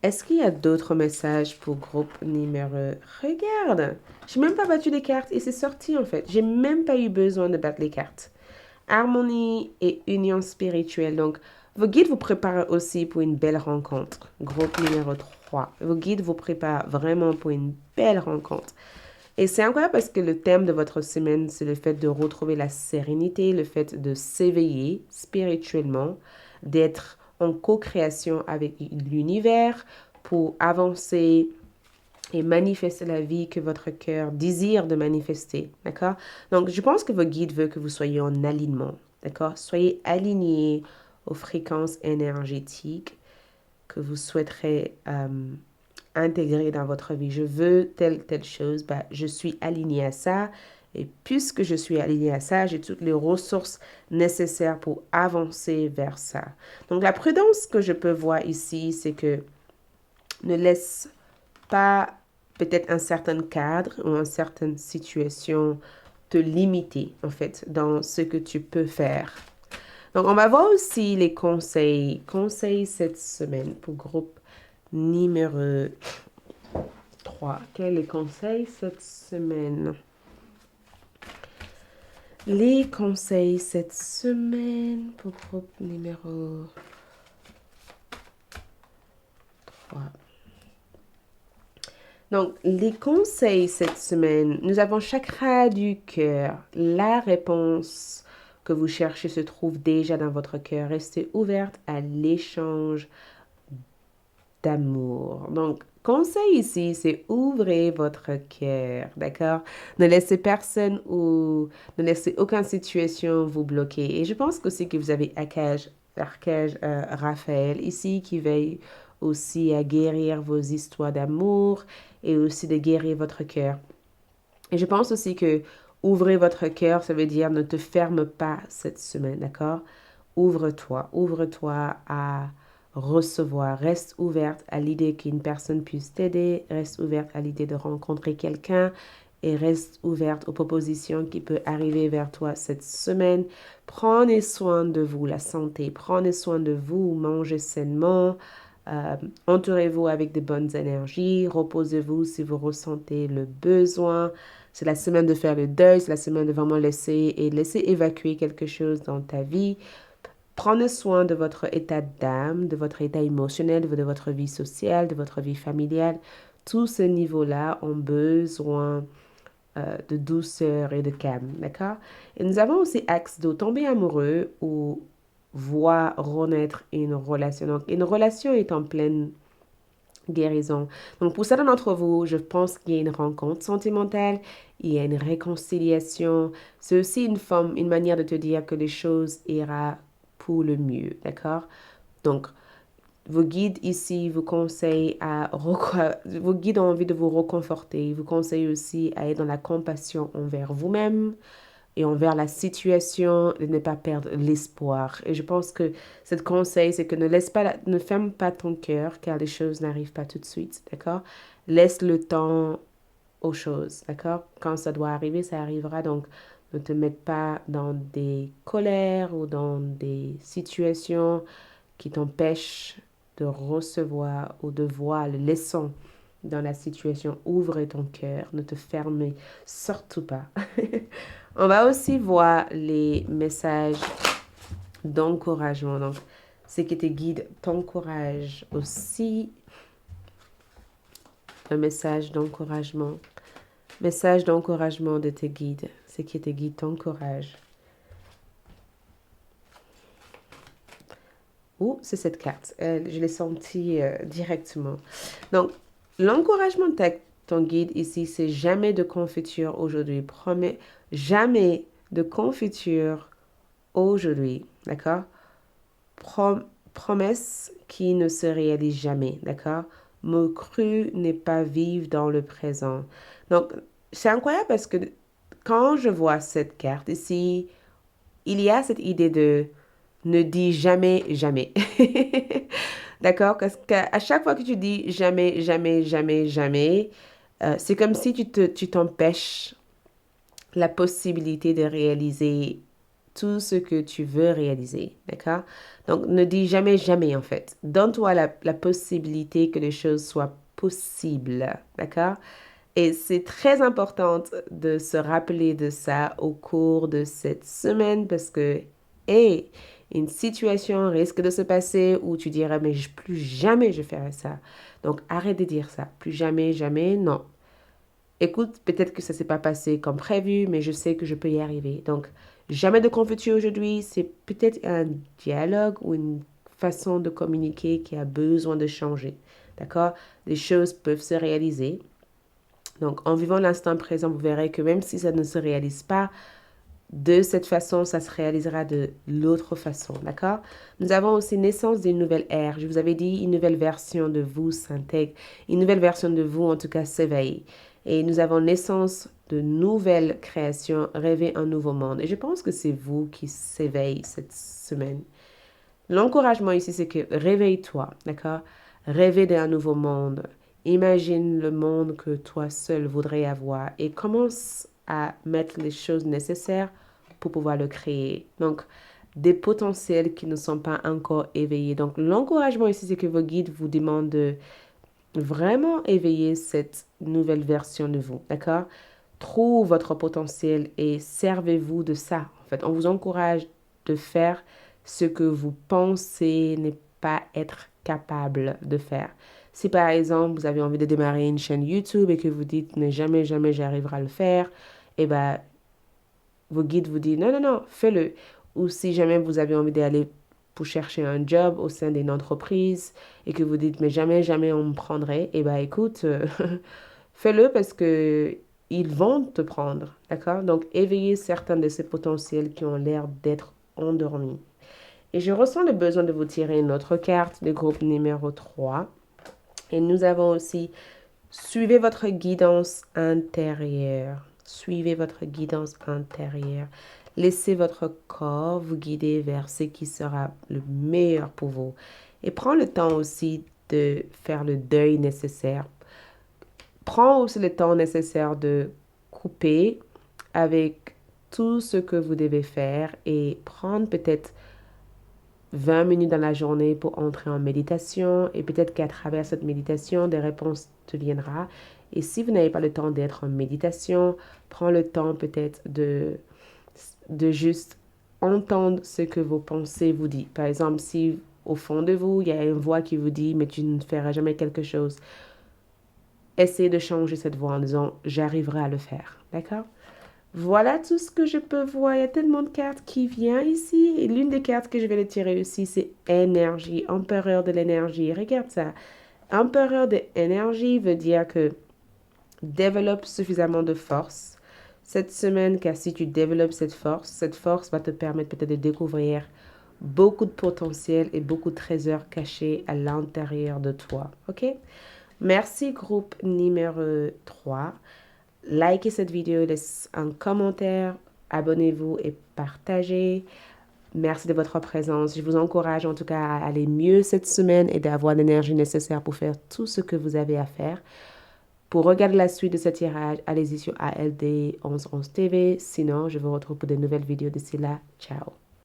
Est-ce qu'il y a d'autres messages pour groupe numéro... Regarde, j'ai même pas battu les cartes et c'est sorti en fait. J'ai même pas eu besoin de battre les cartes. Harmonie et union spirituelle. Donc, vos guides vous préparent aussi pour une belle rencontre. Groupe numéro 3. Vos guides vous préparent vraiment pour une belle rencontre. Et c'est incroyable parce que le thème de votre semaine, c'est le fait de retrouver la sérénité, le fait de s'éveiller spirituellement, d'être en co-création avec l'univers pour avancer et manifester la vie que votre cœur désire de manifester. D'accord? Donc, je pense que vos guides veulent que vous soyez en alignement. D'accord? Soyez alignés aux fréquences énergétiques que vous souhaiterez intégrer dans votre vie. Je veux telle chose, bah, je suis aligné à ça. Et puisque je suis aligné à ça, j'ai toutes les ressources nécessaires pour avancer vers ça. Donc la prudence que je peux voir ici, c'est que ne laisse pas peut-être un certain cadre ou une certaine situation te limiter en fait dans ce que tu peux faire. Donc on va voir aussi les conseils. Conseils cette semaine pour groupe numéro 3. Quels les conseils cette semaine? Les conseils cette semaine pour groupe numéro 3. Donc, les conseils cette semaine, nous avons chakra du cœur. La réponse que vous cherchez se trouve déjà dans votre cœur. Restez ouverte à l'échange d'amour. Donc, conseil ici, c'est ouvrez votre cœur, d'accord? Ne laissez personne ou ne laissez aucune situation vous bloquer. Et je pense aussi que vous avez Archange Raphaël ici qui veille aussi à guérir vos histoires d'amour et aussi de guérir votre cœur. Et je pense aussi que ouvrez votre cœur, ça veut dire ne te ferme pas cette semaine, d'accord? Ouvre-toi à recevoir. Reste ouverte à l'idée qu'une personne puisse t'aider. Reste ouverte à l'idée de rencontrer quelqu'un et reste ouverte aux propositions qui peuvent arriver vers toi cette semaine. Prenez soin de vous, la santé. Prenez soin de vous, mangez sainement. Entourez-vous avec de bonnes énergies. Reposez-vous si vous ressentez le besoin. C'est la semaine de faire le deuil. C'est la semaine de vraiment laisser évacuer quelque chose dans ta vie. Prenez soin de votre état d'âme, de votre état émotionnel, de votre vie sociale, de votre vie familiale. Tous ces niveaux-là ont besoin de douceur et de calme, d'accord? Et nous avons aussi axe d'eau, tomber amoureux ou voir renaître une relation. Donc, une relation est en pleine guérison. Donc, pour certains d'entre vous, je pense qu'il y a une rencontre sentimentale, il y a une réconciliation. C'est aussi une manière de te dire que les choses iront pour le mieux, d'accord? Donc, vos guides ici vous conseillent vos guides ont envie de vous reconforter. Ils vous conseillent aussi à être dans la compassion envers vous-même et envers la situation, de ne pas perdre l'espoir. Et je pense que ce conseil, c'est que ne ferme pas ton cœur, car les choses n'arrivent pas tout de suite, d'accord? Laisse le temps aux choses, d'accord? Quand ça doit arriver, ça arrivera. Donc, ne te mette pas dans des colères ou dans des situations qui t'empêchent de recevoir ou de voir le leçon dans la situation. Ouvre ton cœur, ne te ferme surtout pas. On va aussi voir les messages d'encouragement. Donc, ce qui te guide t'encourage aussi. Un message d'encouragement. Message d'encouragement de tes guides. Ce qui te guide t'encourage. Ouh, c'est cette carte. Je l'ai sentie directement. Donc, l'encouragement de ton guide ici, c'est jamais de confiture aujourd'hui. Promets jamais de confiture aujourd'hui. D'accord? Promesse qui ne se réalise jamais. D'accord? Mot cru n'est pas vivre dans le présent. Donc, c'est incroyable parce que quand je vois cette carte ici, il y a cette idée de ne dis jamais, jamais. D'accord? Parce qu'à chaque fois que tu dis jamais, jamais, jamais, jamais, c'est comme si tu t'empêches la possibilité de réaliser tout ce que tu veux réaliser. D'accord? Donc, ne dis jamais, jamais, en fait. Donne-toi la possibilité que les choses soient possibles. D'accord? Et c'est très important de se rappeler de ça au cours de cette semaine parce que, hey, une situation risque de se passer où tu diras, mais plus jamais je ferai ça. Donc, arrête de dire ça. Plus jamais, jamais, non. Écoute, peut-être que ça ne s'est pas passé comme prévu, mais je sais que je peux y arriver. Donc, jamais de confiture aujourd'hui. C'est peut-être un dialogue ou une façon de communiquer qui a besoin de changer. D'accord? Les choses peuvent se réaliser. Donc, en vivant l'instant présent, vous verrez que même si ça ne se réalise pas de cette façon, ça se réalisera de l'autre façon, d'accord? Nous avons aussi naissance d'une nouvelle ère. Je vous avais dit, une nouvelle version de vous s'intègre. Une nouvelle version de vous, en tout cas, s'éveille. Et nous avons naissance de nouvelles créations, rêver un nouveau monde. Et je pense que c'est vous qui s'éveille cette semaine. L'encouragement ici, c'est que réveille-toi, d'accord? Rêver d'un nouveau monde. Imagine le monde que toi seul voudrais avoir et commence à mettre les choses nécessaires pour pouvoir le créer. Donc, des potentiels qui ne sont pas encore éveillés. Donc, l'encouragement ici, c'est que vos guides vous demandent de vraiment éveiller cette nouvelle version de vous, d'accord? Trouve votre potentiel et servez-vous de ça. En fait, on vous encourage de faire ce que vous pensez ne pas être capable de faire. Si par exemple, vous avez envie de démarrer une chaîne YouTube et que vous dites, mais jamais, jamais j'arriverai à le faire, eh bien, vos guides vous disent, non, non, non, fais-le. Ou si jamais vous avez envie d'aller pour chercher un job au sein d'une entreprise et que vous dites, mais jamais, jamais on me prendrait, eh bien, écoute, fais-le parce que ils vont te prendre, d'accord? Donc, éveillez certains de ces potentiels qui ont l'air d'être endormis. Et je ressens le besoin de vous tirer une autre carte, le groupe numéro 3. Et nous avons aussi, suivez votre guidance intérieure. Suivez votre guidance intérieure. Laissez votre corps vous guider vers ce qui sera le meilleur pour vous. Et prends le temps aussi de faire le deuil nécessaire. Prends aussi le temps nécessaire de couper avec tout ce que vous devez faire et prendre peut-être 20 minutes dans la journée pour entrer en méditation et peut-être qu'à travers cette méditation, des réponses te viendront. Et si vous n'avez pas le temps d'être en méditation, prends le temps peut-être de juste entendre ce que vos pensées vous disent. Par exemple, si au fond de vous, il y a une voix qui vous dit, mais tu ne feras jamais quelque chose, essayez de changer cette voix en disant, j'arriverai à le faire. D'accord? Voilà tout ce que je peux voir. Il y a tellement de cartes qui viennent ici. Et l'une des cartes que je vais le tirer aussi, c'est énergie, empereur de l'énergie. Regarde ça. Empereur de l'énergie veut dire que développe suffisamment de force cette semaine, car si tu développes cette force va te permettre peut-être de découvrir beaucoup de potentiel et beaucoup de trésors cachés à l'intérieur de toi. OK? Merci, groupe numéro 3. Likez cette vidéo, laissez un commentaire, abonnez-vous et partagez. Merci de votre présence. Je vous encourage en tout cas à aller mieux cette semaine et d'avoir l'énergie nécessaire pour faire tout ce que vous avez à faire. Pour regarder la suite de ce tirage, allez-y sur ALD 1111 TV. Sinon, je vous retrouve pour de nouvelles vidéos d'ici là. Ciao.